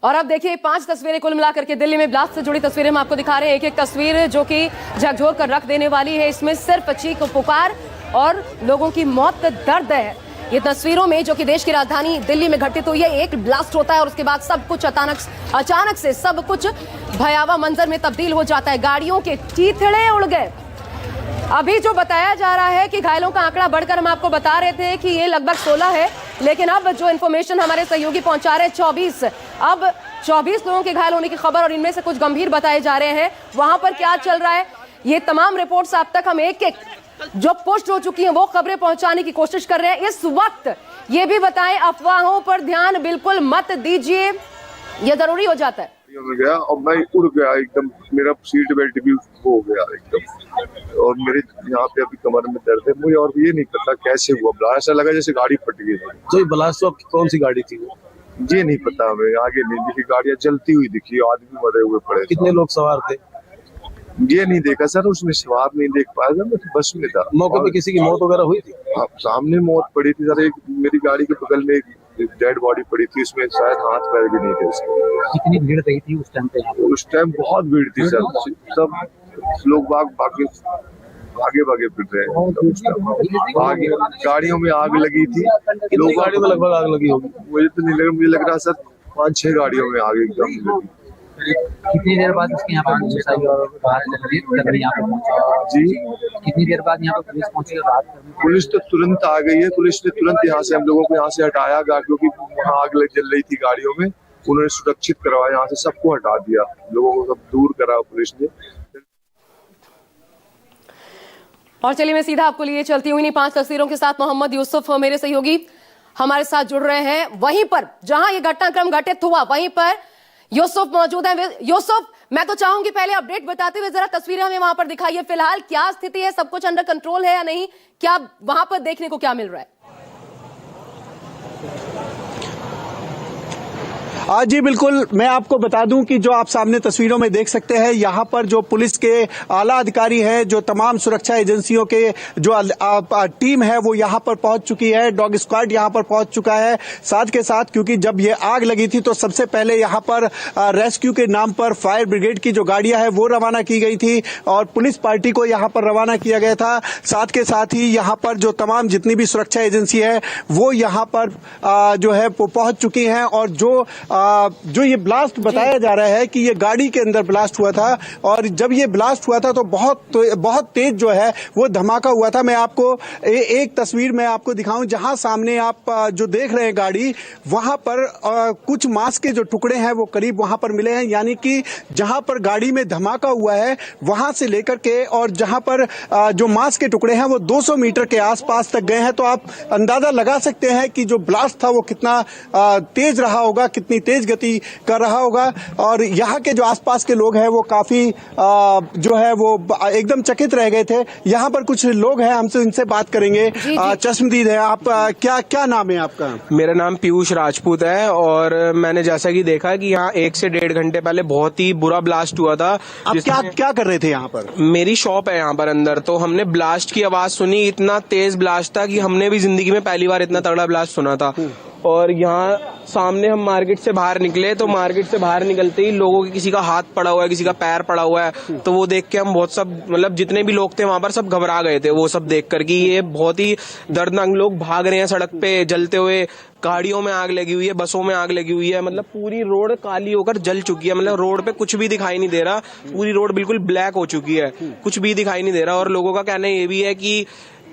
और अब देखिए 5 तस्वीरें कुल मिलाकर के दिल्ली में ब्लास्ट से जुड़ी तस्वीरें हम आपको दिखा रहे हैं। एक तस्वीर जो कि झकझोर कर रख देने वाली है। इसमें सिर्फ चीख पुकार और लोगों की मौत का दर्द है। ये तस्वीरों में जो कि देश की राजधानी दिल्ली में घटित हुई है, एक ब्लास्ट होता है और उसके बाद सब कुछ अचानक से सब कुछ भयावह मंजर में तब्दील हो जाता है। गाड़ियों के चीथड़े उड़ गए। अभी जो बताया जा रहा है कि घायलों का आंकड़ा बढ़कर हम आपको बता रहे थे कि ये लगभग 16 है, लेकिन अब जो इन्फॉर्मेशन हमारे सहयोगी पहुंचा रहे हैं 24। अब 24 लोगों के घायल होने की खबर और इनमें से कुछ गंभीर बताए जा रहे हैं। वहां पर क्या चल रहा है ये तमाम रिपोर्ट्स आप तक हम एक एक जो पोस्ट हो चुकी हैं वो खबरें पहुंचाने की कोशिश कर रहे हैं। इस वक्त ये भी बताएं, अफवाहों पर ध्यान बिल्कुल मत दीजिए, ये जरूरी हो जाता है। में गया और मैं उड़ गया एकदम, मेरा सीट बेल्ट भी हो गया एकदम और मेरे यहाँ पे अभी कमर में दर्द है मुझे और ये नहीं पता कैसे हुआ ब्लास्ट। ऐसा लगा जैसे गाड़ी फट गई। तो ब्लास्ट आपकी कौन सी गाड़ी थी? ये नहीं पता हमें, आगे नहीं दिखी, गाड़ियाँ जलती हुई दिखी, आदमी मरे हुए पड़े। कितने लोग सवार थे? ये नहीं देखा सर, उसमें सवार नहीं देख पाया था, मैं बस में था। मौके पे किसी की मौत वगैरह हुई थी? सामने मौत पड़ी थी सर, एक मेरी गाड़ी के बगल में एक डेड बॉडी पड़ी थी, उसमें शायद हाथ पैर भी नहीं थे उसके। कितनी भीड़ रही थी उस टाइम पे? उस टाइम बहुत भीड़ थी सर, सब लोग आगे भागे फिर रहे हैं। आगे गाड़ियों में आग लगी थी। कितनी गाड़ी में लगभग आग लगी होगी? मुझे तो नहीं लगा, मुझे लग रहा सर 5-6 गाड़ियों में आग एकदम लगी। कितनी देर बाद इसके यहाँ पर पुलिस आई और यहाँ पे पहुंची? जी कितनी देर बाद यहाँ पर पुलिस पहुंची? पुलिस तो तुरंत आ गई है। पुलिस ने तुरंत यहाँ से हम लोगों को यहाँ से हटाया, गाड़ियों की वहाँ आग जल रही थी गाड़ियों में, उन्होंने सुरक्षित करवाया, यहाँ से सबको हटा दिया, लोगों को सब दूर करा पुलिस ने। और चलिए मैं सीधा आपको लिए चलती हुई 5 तस्वीरों के साथ मोहम्मद यूसुफ मेरे सहयोगी हमारे साथ जुड़ रहे हैं। वहीं पर जहां ये घटनाक्रम घटित हुआ वहीं पर यूसुफ मौजूद है। यूसुफ, मैं तो चाहूंगी पहले अपडेट बताते हुए जरा तस्वीरें हमें वहां पर दिखाइए। फिलहाल क्या स्थिति है, सब कुछ अंडर कंट्रोल है या नहीं, क्या वहां पर देखने को क्या मिल रहा है? जी बिल्कुल, मैं आपको बता दूं कि जो आप सामने तस्वीरों में देख सकते हैं, यहाँ पर जो पुलिस के आला अधिकारी हैं, जो तमाम सुरक्षा एजेंसियों के जो टीम है वो यहाँ पर पहुंच चुकी है। डॉग स्क्वाड यहाँ पर पहुंच चुका है। साथ के साथ क्योंकि जब ये आग लगी थी तो सबसे पहले यहाँ पर रेस्क्यू के नाम पर फायर ब्रिगेड की जो गाड़ियां हैं वो रवाना की गई थी और पुलिस पार्टी को यहाँ पर रवाना किया गया था। साथ के साथ ही यहाँ पर जो तमाम जितनी भी सुरक्षा एजेंसी है वो यहाँ पर जो है पहुंच चुकी हैं और जो जो ये ब्लास्ट बताया जा रहा है कि ये गाड़ी के अंदर ब्लास्ट हुआ था और जब ये ब्लास्ट हुआ था तो बहुत तेज जो है वो धमाका हुआ था। मैं आपको एक तस्वीर में आपको दिखाऊं जहां सामने आप जो देख रहे हैं गाड़ी, वहां पर कुछ मांस के जो टुकड़े हैं वो करीब वहां पर मिले हैं, यानी कि जहां पर गाड़ी में धमाका हुआ है वहां से लेकर के और जहां पर जो मांस के टुकड़े हैं वो 200 मीटर के आसपास तक गए हैं। तो आप अंदाजा लगा सकते हैं कि जो ब्लास्ट था वो कितना तेज रहा होगा, कितनी तेज गति कर रहा होगा। और यहाँ के जो आसपास के लोग हैं वो काफी जो है वो एकदम चकित रह गए थे। यहाँ पर कुछ लोग हैं, हमसे इनसे बात करेंगे। चश्मदीद है आप, क्या नाम है आपका? मेरा नाम पीयूष राजपूत है और मैंने जैसा कि देखा कि यहाँ 1 से 1.5 घंटे पहले बहुत ही बुरा ब्लास्ट हुआ था। आप क्या कर रहे थे यहाँ पर? मेरी शॉप है यहाँ पर अंदर, तो हमने ब्लास्ट की आवाज सुनी। इतना तेज ब्लास्ट था कि हमने भी जिंदगी में पहली बार इतना तगड़ा ब्लास्ट सुना था। और यहाँ सामने हम मार्केट से बाहर निकले तो मार्केट से बाहर निकलते ही लोगों के किसी का हाथ पड़ा हुआ है, किसी का पैर पड़ा हुआ है। तो वो देख के हम बहुत सब मतलब जितने भी लोग थे वहां पर सब घबरा गए थे वो सब देख कर कि ये बहुत ही दर्दनाक, लोग भाग रहे हैं सड़क पे जलते हुए, गाड़ियों में आग लगी हुई है, बसों में आग लगी हुई है, मतलब पूरी रोड काली होकर जल चुकी है। मतलब रोड पे कुछ भी दिखाई नहीं दे रहा, पूरी रोड बिल्कुल ब्लैक हो चुकी है, कुछ भी दिखाई नहीं दे रहा। और लोगों का कहना ये भी है कि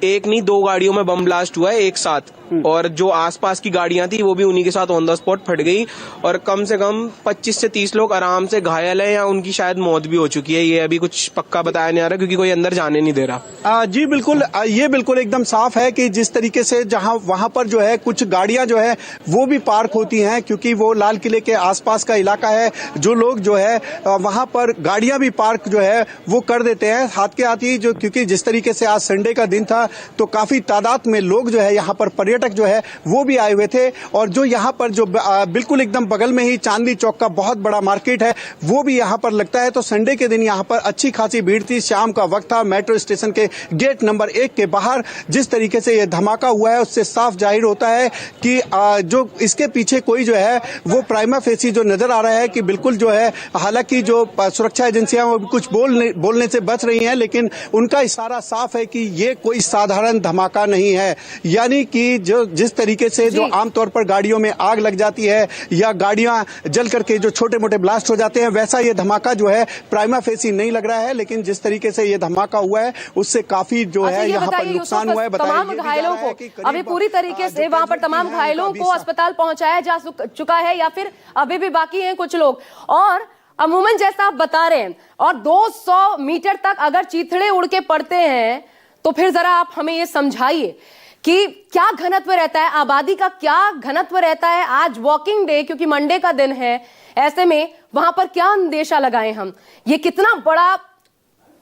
एक नहीं 2 गाड़ियों में बम ब्लास्ट हुआ है एक साथ, और जो आसपास की गाड़ियां थी वो भी उन्हीं के साथ ऑन द स्पॉट फट गई और कम से कम 25 से 30 लोग आराम से घायल हैं या उनकी शायद मौत भी हो चुकी है। ये अभी कुछ पक्का बताया नहीं आ रहा क्योंकि कोई अंदर जाने नहीं दे रहा। जी बिल्कुल, ये बिल्कुल एकदम साफ है कि जिस तरीके से जहां वहां पर जो है कुछ गाड़ियां जो है वो भी पार्क होती हैं क्योंकि वो लाल किले के आसपास का इलाका है। जो लोग जो है वहां पर गाड़ियां भी पार्क जो है वो कर देते हैं हाथ के हाथ ही, जो क्योंकि जिस तरीके से आज संडे का दिन था तो काफी तादाद में लोग जो है यहाँ पर पर्यटक जो है वो भी आए हुए थे। और जो यहाँ पर जो बिल्कुल एकदम बगल में ही चांदनी चौक का बहुत बड़ा मार्केट है वो भी यहाँ पर लगता है। तो संडे के दिन यहाँ पर अच्छी खासी भीड़ थी, शाम का वक्त था। मेट्रो स्टेशन के गेट नंबर 1 के बाहर जिस तरीके से ये धमाका हुआ है उससे साफ जाहिर होता है कि जो इसके पीछे कोई जो है वो प्राइमा फेसी जो नजर आ रहा है कि बिल्कुल जो है, हालांकि जो सुरक्षा एजेंसियां वो कुछ बोलने से बच रही हैं, लेकिन उनका इशारा साफ है कि ये कोई साधारण धमाका नहीं है। यानी कि जो जिस तरीके से जो आमतौर पर गाड़ियों में आग लग जाती है या गाड़ियां जल करके जो छोटे मोटे ब्लास्ट हो जाते हैं, वैसा ये धमाका जो है प्राइमा फेसी नहीं लग रहा है। लेकिन जिस तरीके से ये धमाका हुआ है उससे काफी जो है यहाँ पर नुकसान हुआ है। तमाम घायलों को अभी पूरी तरीके से वहां पर तमाम घायलों को अस्पताल पहुंचाया जा चुका है या फिर अभी भी बाकी हैं कुछ लोग। और अमूमन जैसा आप बता रहे हैं और 200 मीटर तक अगर चीथड़े उड़ के पड़ते हैं तो फिर जरा आप हमें ये समझाइए कि क्या घनत्व रहता है, आबादी का क्या घनत्व रहता है। आज वॉकिंग डे क्योंकि मंडे का दिन है, ऐसे में वहां पर क्या अंदेशा लगाएं हम, ये कितना बड़ा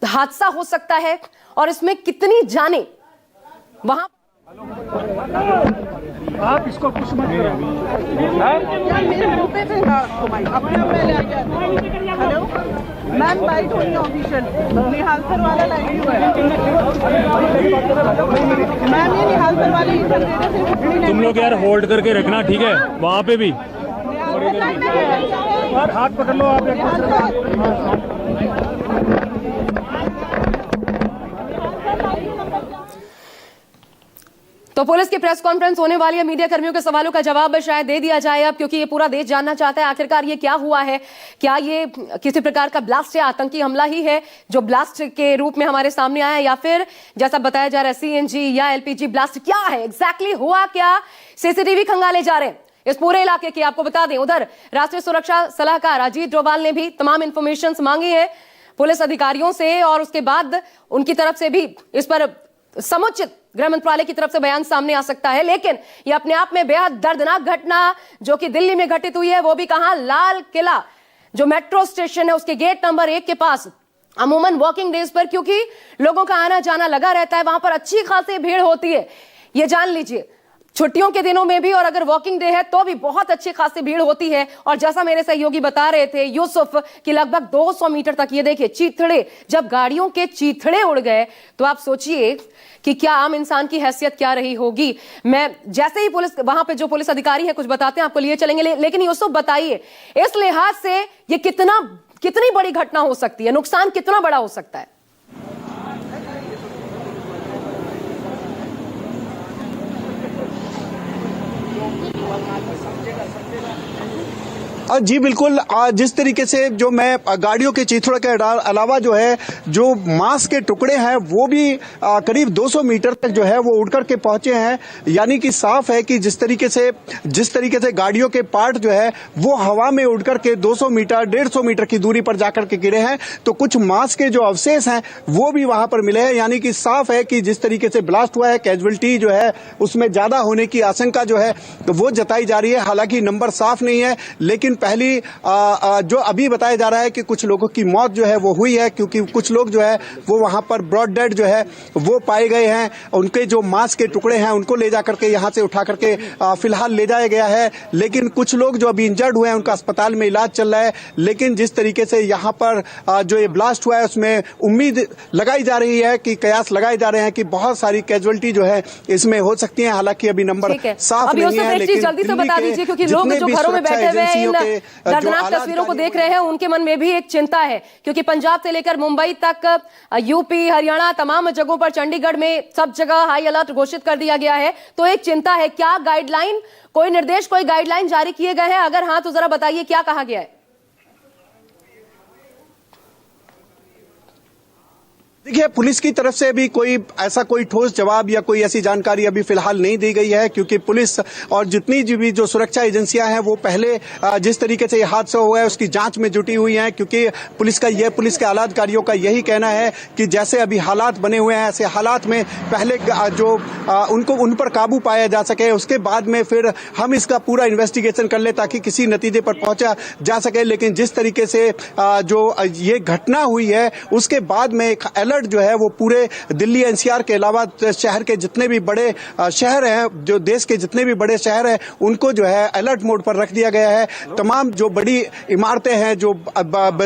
हादसा हो सकता है और इसमें कितनी जाने वहां। आप इसको कुछ मत करो। हेलो मैम, बाइट होनी ऑफिशियल निहाल सर वाला लाइव है मैम, ये निहाल सर वाली तुम लोग यार होल्ड करके रखना, ठीक है? वहाँ पे भी हाथ पकड़ लो आप। तो पुलिस की प्रेस कॉन्फ्रेंस होने वाली है, मीडिया कर्मियों के सवालों का जवाब शायद दे दिया जाए अब, क्योंकि ये पूरा देश जानना चाहता है आखिरकार ये क्या हुआ है। क्या ये किसी प्रकार का ब्लास्ट या आतंकी हमला ही है जो ब्लास्ट के रूप में हमारे सामने आया, या फिर जैसा बताया जा रहा है सीएनजी या एलपीजी ब्लास्ट? क्या है एग्जैक्टली हुआ क्या? सीसीटीवी खंगाले जा रहे हैं इस पूरे इलाके के। आपको बता दें उधर राष्ट्रीय सुरक्षा सलाहकार अजीत डोभाल ने भी तमाम इंफॉर्मेशन मांगी है पुलिस अधिकारियों से और उसके बाद उनकी तरफ से भी इस पर समुचित गृह मंत्रालय की तरफ से बयान सामने आ सकता है। लेकिन यह अपने आप में बेहद दर्दनाक घटना जो कि दिल्ली में घटित हुई है, वो भी कहां, लाल किला जो मेट्रो स्टेशन है उसके गेट नंबर 1 के पास। अमूमन वॉकिंग डेज पर क्योंकि लोगों का आना जाना लगा रहता है, वहां पर अच्छी खासी भीड़ होती है, ये जान लीजिए। छुट्टियों के दिनों में भी और अगर वॉकिंग डे है तो भी बहुत अच्छी खासी भीड़ होती है। और जैसा मेरे सहयोगी बता रहे थे यूसुफ कि लगभग 200 मीटर तक, ये देखिए चीथड़े, जब गाड़ियों के चीथड़े उड़ गए तो आप सोचिए कि क्या आम इंसान की हैसियत क्या रही होगी। मैं जैसे ही पुलिस वहां पे जो पुलिस अधिकारी है कुछ बताते हैं आपको लिए चलेंगे, लेकिन यूसुफ बताइए इस लिहाज से ये कितनी बड़ी घटना हो सकती है, नुकसान कितना बड़ा हो सकता है? जी बिल्कुल, जिस तरीके से जो मैं गाड़ियों के चिथड़े के अलावा जो है जो मांस के टुकड़े हैं वो भी करीब 200 मीटर तक जो है वो उड़ करके पहुंचे हैं। यानी कि साफ है कि जिस तरीके से गाड़ियों के पार्ट जो है वो हवा में उड़ करके 200 मीटर 150 मीटर की दूरी पर जाकर के गिरे हैं, तो कुछ मांस के जो अवशेष हैं वो भी वहां पर मिले हैं। यानी कि साफ है कि जिस तरीके से ब्लास्ट हुआ है, कैजुअलिटी जो है उसमें ज्यादा होने की आशंका जो है तो वो जताई जा रही है। हालांकि नंबर साफ नहीं है, लेकिन पहली जो अभी बताया जा रहा है कि कुछ लोगों की मौत जो है वो हुई है, क्योंकि कुछ लोग जो है वो वहां पर ब्रॉड डेड जो है वो पाए गए हैं। उनके जो मांस के टुकड़े हैं उनको ले जा करके यहां से उठा करके फिलहाल ले जाया गया है। लेकिन कुछ लोग जो अभी इंजर्ड हुए हैं उनका अस्पताल में इलाज चल रहा है। लेकिन जिस तरीके से यहाँ पर जो ये ब्लास्ट हुआ है उसमें उम्मीद लगाई जा रही है कि कयास लगाए जा रहे हैं कि बहुत सारी कैजुअलिटी जो है इसमें हो सकती है। हालांकि अभी नंबर साफ नहीं है, लेकिन जल्दी से बता दीजिए, क्योंकि लोग जो घरों में बैठे हुए हैं इन दर्दनाक तस्वीरों को देख रहे हैं, उनके मन में भी एक चिंता है, क्योंकि पंजाब से लेकर मुंबई तक, यूपी, हरियाणा, तमाम जगहों पर, चंडीगढ़ में सब जगह हाई अलर्ट घोषित कर दिया गया है। तो एक चिंता है, क्या गाइडलाइन, कोई निर्देश, कोई गाइडलाइन जारी किए गए हैं? अगर हाँ तो जरा बताइए क्या कहा गया है। देखिए, पुलिस की तरफ से अभी कोई ठोस जवाब या कोई ऐसी जानकारी अभी फिलहाल नहीं दी गई है, क्योंकि पुलिस और जितनी भी जो सुरक्षा एजेंसियां हैं वो पहले जिस तरीके से ये हादसा हुआ है उसकी जांच में जुटी हुई हैं। क्योंकि पुलिस के आला अधिकारियों का यही कहना है कि जैसे अभी हालात बने हुए हैं ऐसे हालात में पहले जो उन पर काबू पाया जा सके, उसके बाद में फिर हम इसका पूरा इन्वेस्टिगेशन कर ले ताकि किसी नतीजे पर पहुंचा जा सके। लेकिन जिस तरीके से जो ये घटना हुई है उसके बाद में एक अलर्ट जो है वो पूरे दिल्ली एनसीआर के अलावा शहर के जितने भी बड़े शहर हैं, जो देश के जितने भी बड़े शहर हैं, उनको जो है अलर्ट मोड पर रख दिया गया है। तमाम जो बड़ी इमारतें हैं, जो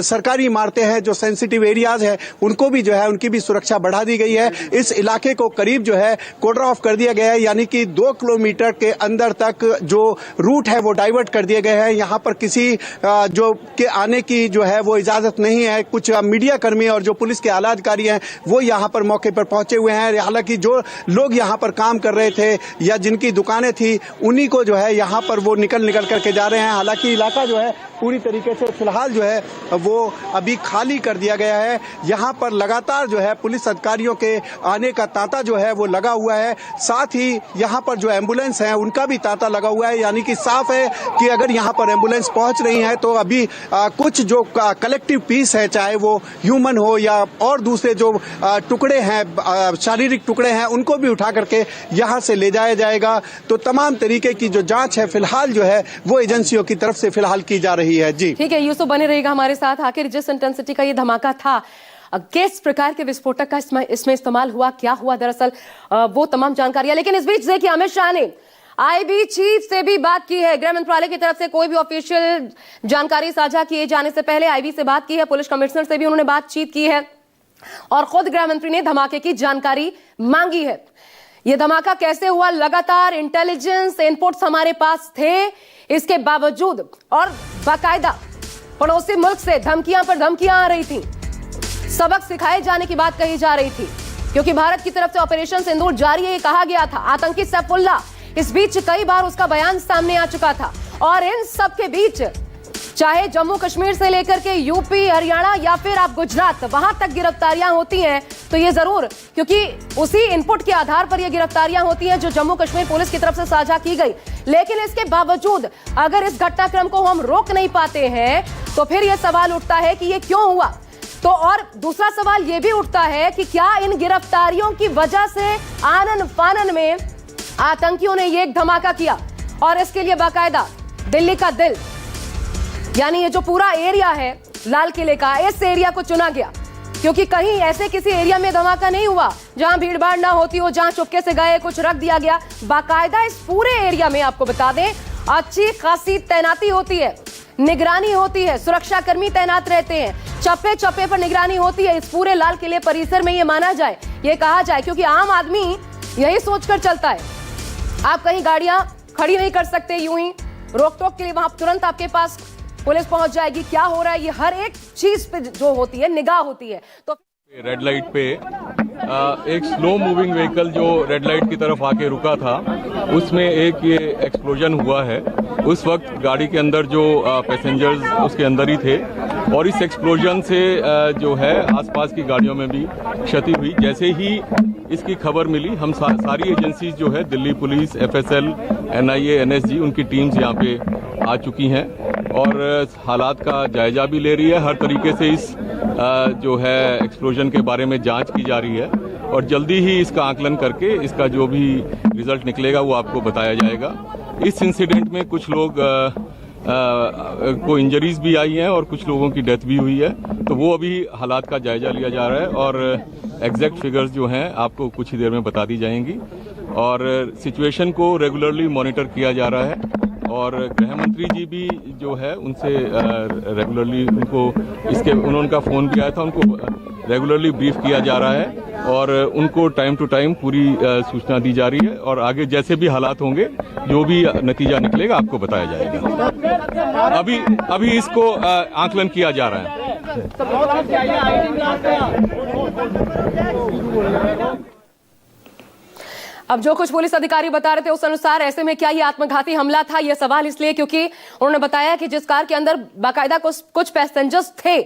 सरकारी इमारतें हैं, जो सेंसिटिव एरियाज हैं, उनको भी जो है उनकी भी सुरक्षा बढ़ा दी गई है। इस इलाके को करीब जो है कोर्डर ऑफ कर दिया गया है, यानी कि 2 किलोमीटर के अंदर तक जो रूट है वो डाइवर्ट कर दिए गए हैं। यहाँ पर किसी जो के आने की जो है वो इजाजत नहीं है। कुछ मीडिया कर्मी और जो पुलिस के आला अधिकारी हैं वो यहाँ पर मौके पर पहुंचे हुए हैं। हालांकि जो लोग यहाँ पर काम कर रहे थे या जिनकी दुकानें थी उन्हीं को जो है यहाँ पर वो निकल करके जा रहे हैं। हालांकि इलाका जो है पूरी तरीके से फिलहाल जो है वो अभी खाली कर दिया गया है। यहाँ पर लगातार जो है पुलिस अधिकारियों के आने का तांता जो है वो लगा हुआ है। साथ ही यहाँ पर जो एम्बुलेंस है उनका भी तांता लगा हुआ है। यानी कि साफ है कि अगर यहाँ पर एम्बुलेंस पहुंच रही है तो अभी कुछ जो कलेक्टिव पीस है, चाहे वो ह्यूमन हो या और दूसरे जो टुकड़े हैं, शारीरिक टुकड़े हैं, उनको भी उठा करके यहाँ से ले जाया जाएगा। तो तमाम तरीके की जो जांच है फिलहाल जो है वो एजेंसियों की तरफ से फिलहाल की जा रही है। जी ठीक है, यूसुफ बने रहेगा हमारे साथ। आखिर जिस इंटेंसिटी का ये धमाका था, किस प्रकार के विस्फोटक का इसमें इस्तेमाल हुआ, क्या हुआ दरअसल, वो तमाम जानकारियां। लेकिन इस बीच देखिए, अमित शाह ने आईबी चीफ से भी बात की है। गृह मंत्रालय की तरफ से कोई भी ऑफिशियल जानकारी साझा किए जाने से पहले आईबी से बात की है, पुलिस कमिश्नर से भी उन्होंने बातचीत की है और खुद गृह मंत्री ने धमाके की जानकारी मांगी है। यह धमाका कैसे हुआ, लगातार इंटेलिजेंस इनपुट्स हमारे पास थे, इसके बावजूद और बाकायदा पड़ोसी मुल्क से धमकियां पर धमकियां आ रही थी, सबक सिखाए जाने की बात कही जा रही थी, क्योंकि भारत की तरफ से ऑपरेशन सिंदूर जारी है, कहा गया था। आतंकी सैफुल्लाह, इस बीच कई बार उसका बयान सामने आ चुका था। और इन सब के बीच चाहे जम्मू कश्मीर से लेकर के यूपी, हरियाणा या फिर आप गुजरात, वहां तक गिरफ्तारियां होती हैं तो ये जरूर, क्योंकि उसी इनपुट के आधार पर ये गिरफ्तारियां होती हैं जो जम्मू कश्मीर पुलिस की तरफ से साझा की गई। लेकिन इसके बावजूद अगर इस घटनाक्रम को हम रोक नहीं पाते हैं तो फिर यह सवाल उठता है कि ये क्यों हुआ। तो और दूसरा सवाल यह भी उठता है कि क्या इन गिरफ्तारियों की वजह से आनन फानन में आतंकियों ने ये एक धमाका किया और इसके लिए बाकायदा दिल्ली का दिल, यानी ये जो पूरा एरिया है लाल किले का, इस एरिया को चुना गया, क्योंकि कहीं ऐसे किसी एरिया में धमाका नहीं हुआ जहां भीड़ भाड़ ना होती हो, जहां चुपके से गए कुछ रख दिया गया। बाकायदा इस पूरे एरिया में आपको बता दें अच्छी खासी तैनाती होती है, निगरानी होती है, सुरक्षा कर्मी तैनात रहते हैं, चप्पे चप्पे पर निगरानी होती है। इस पूरे लाल किले परिसर में ये माना जाए, ये कहा जाए, क्योंकि आम आदमी यही सोचकर चलता है, आप कहीं गाड़ियां खड़ी नहीं कर सकते यूं ही, रोक टोक के लिए वहां तुरंत आपके पास पुलिस पहुंच जाएगी, क्या हो रहा है ये हर एक चीज पे जो होती है निगाह होती है। तो रेड लाइट पे एक स्लो मूविंग व्हीकल जो रेड लाइट की तरफ आके रुका था, उसमें एक ये एक्सप्लोजन हुआ है। उस वक्त गाड़ी के अंदर जो पैसेंजर्स उसके अंदर ही थे और इस एक्सप्लोजन से जो है आसपास की गाड़ियों में भी क्षति हुई। जैसे ही इसकी खबर मिली, हम सारी एजेंसीज जो है, Delhi police, FSL, NIA, NSG, उनकी टीम्स यहाँ पे आ चुकी हैं और हालात का जायजा भी ले रही है। हर तरीके से इस जो है एक्सप्लोजन के बारे में जांच की जा रही है और जल्दी ही इसका आकलन करके इसका जो भी रिजल्ट निकलेगा वो आपको बताया जाएगा। इस इंसिडेंट में कुछ लोग को इंजरीज भी आई हैं और कुछ लोगों की डेथ भी हुई है, तो वो अभी हालात का जायजा लिया जा रहा है और एग्जैक्ट फिगर्स जो हैं आपको कुछ ही देर में बता दी जाएंगी और सिचुएशन को रेगुलरली मॉनिटर किया जा रहा है और गृह मंत्री जी भी जो है उनसे रेगुलरली उनका फोन भी आया था, उनको रेगुलरली ब्रीफ किया जा रहा है और उनको टाइम टू टाइम पूरी सूचना दी जा रही है और आगे जैसे भी हालात होंगे, जो भी नतीजा निकलेगा आपको बताया जाएगा। अभी इसको आकलन किया जा रहा है। अब जो कुछ पुलिस अधिकारी बता रहे थे उस अनुसार ऐसे में क्या ये आत्मघाती हमला था, ये सवाल इसलिए क्योंकि उन्होंने बताया कि जिस कार के अंदर बाकायदा कुछ पैसेंजर्स थे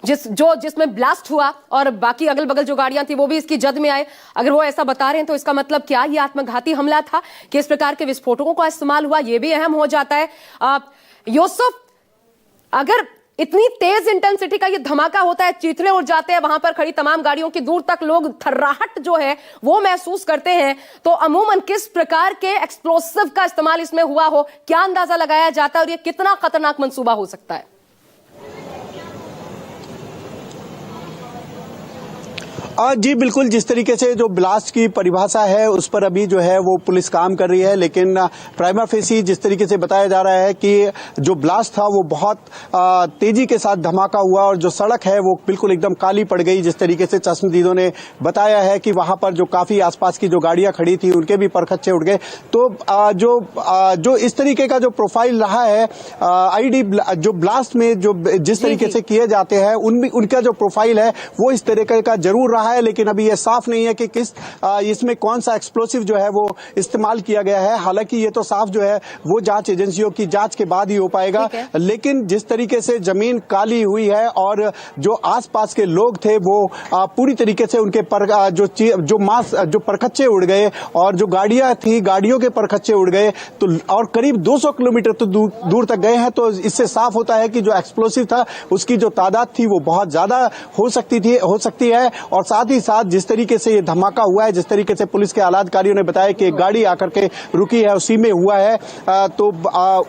जिसमें ब्लास्ट हुआ और बाकी अगल बगल जो गाड़ियां थी वो भी इसकी जद में आए। अगर वो ऐसा बता रहे हैं तो इसका मतलब क्या ये आत्मघाती हमला था, किस प्रकार के विस्फोटकों का इस्तेमाल हुआ, ये भी अहम हो जाता है। यूसुफ, अगर इतनी तेज इंटेंसिटी का ये धमाका होता है, चीथड़े उड़ जाते हैं, वहां पर खड़ी तमाम गाड़ियों की दूर तक लोग थर्राहट जो है वो महसूस करते हैं, तो अमूमन किस प्रकार के एक्सप्लोसिव का इस्तेमाल इसमें हुआ हो, क्या अंदाजा लगाया जाता है और ये कितना खतरनाक मंसूबा हो सकता है? जी बिल्कुल, जिस तरीके से जो ब्लास्ट की परिभाषा है उस पर अभी जो है वो पुलिस काम कर रही है, लेकिन प्राइमा फेसी जिस तरीके से बताया जा रहा है कि जो ब्लास्ट था वो बहुत तेजी के साथ धमाका हुआ और जो सड़क है वो बिल्कुल एकदम काली पड़ गई। जिस तरीके से चश्मदीदों ने बताया है कि वहां पर जो काफी आसपास की जो गाड़ियां खड़ी थी उनके भी परखच्चे उड़ गए। तो जो इस तरीके का जो प्रोफाइल रहा है आईडी जो ब्लास्ट में जो जिस तरीके से किए जाते हैं उनका जो प्रोफाइल है वो इस तरीके का जरूर रहा है, लेकिन अभी ये साफ नहीं है कि किस इसमें कौन सा एक्सप्लोसिव जो है वो इस्तेमाल किया गया है। हालांकि ये तो साफ जो है वो जांच एजेंसियों की जांच के बाद ही हो पाएगा, लेकिन जिस तरीके से जमीन काली हुई है और जो आसपास के लोग थे वो पूरी तरीके से उनके जो परखच्चे उड़ गए और जो गाड़ियां थी गाड़ियों के परखच्चे उड़ गए, तो और करीब 200 किलोमीटर तो दूर तक गए हैं। तो इससे साफ होता है कि जो एक्सप्लोसिव था उसकी जो तादाद थी वो बहुत ज्यादा हो सकती है। और साथ ही साथ जिस तरीके से ये धमाका हुआ है, जिस तरीके से पुलिस के आलाधिकारियों ने बताया कि एक गाड़ी आकर के रुकी है उसी में हुआ है, तो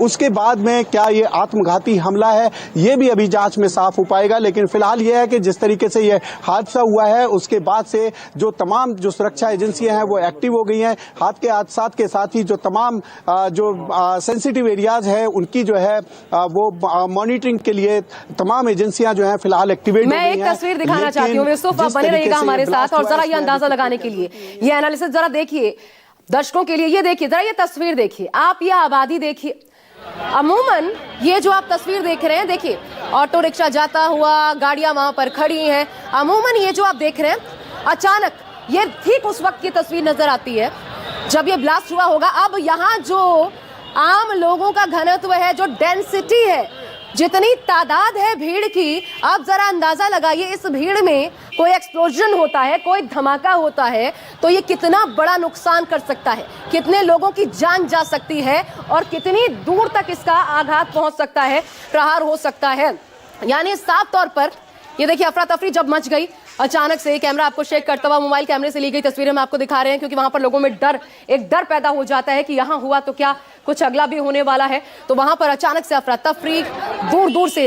उसके बाद में क्या ये आत्मघाती हमला है ये भी अभी जांच में साफ हो पाएगा। लेकिन फिलहाल ये है कि जिस तरीके से ये हादसा हुआ है उसके बाद से जो तमाम जो सुरक्षा एजेंसियां हैं वो एक्टिव हो गई हैं। साथ के साथ ही जो तमाम जो सेंसिटिव एरियाज है उनकी जो है वो मॉनिटरिंग के लिए तमाम एजेंसियां जो है फिलहाल एक्टिवेट हो गई हैं। मैं एक तस्वीर दिखाना चाहती हूँ, बने रहिएगा हमारे साथ और जरा ये अंदाजा लगाने के लिए ये एनालिसिस जरा देखिए दर्शकों के लिए। ये देखिए जरा, ये तस्वीर देखिए आप, ये आबादी देखिए। अमूमन ये जो आप तस्वीर देख रहे हैं, देखिए ऑटो रिक्शा जाता हुआ, गाड़ियां वहां पर खड़ी हैं। अमूमन ये जो आप देख रहे हैं, अचानक ये ठीक उस वक्त की तस्वीर नजर आती है जब ये ब्लास्ट हुआ होगा। अब यहाँ जो आम लोगों का घनत्व है, जो डेंसिटी है, जितनी तादाद है भीड़ की, आप जरा अंदाजा लगाइए इस भीड़ में कोई एक्सप्लोजन होता है, कोई धमाका होता है तो ये कितना बड़ा नुकसान कर सकता है, कितने लोगों की जान जा सकती है और कितनी दूर तक इसका आघात पहुंच सकता है, प्रहार हो सकता है। यानी साफ तौर पर ये देखिए अफरा तफरी जब मच गई अचानक से, कैमरा आपको शेक करता हुआ मोबाइल कैमरे से ली गई तस्वीरें हम आपको दिखा रहे हैं, क्योंकि वहां पर लोगों में एक डर पैदा हो जाता है कि यहां हुआ तो क्या कुछ अगला भी होने वाला है। तो वहां पर अचानक से अफरा तफरी, दूर दूर से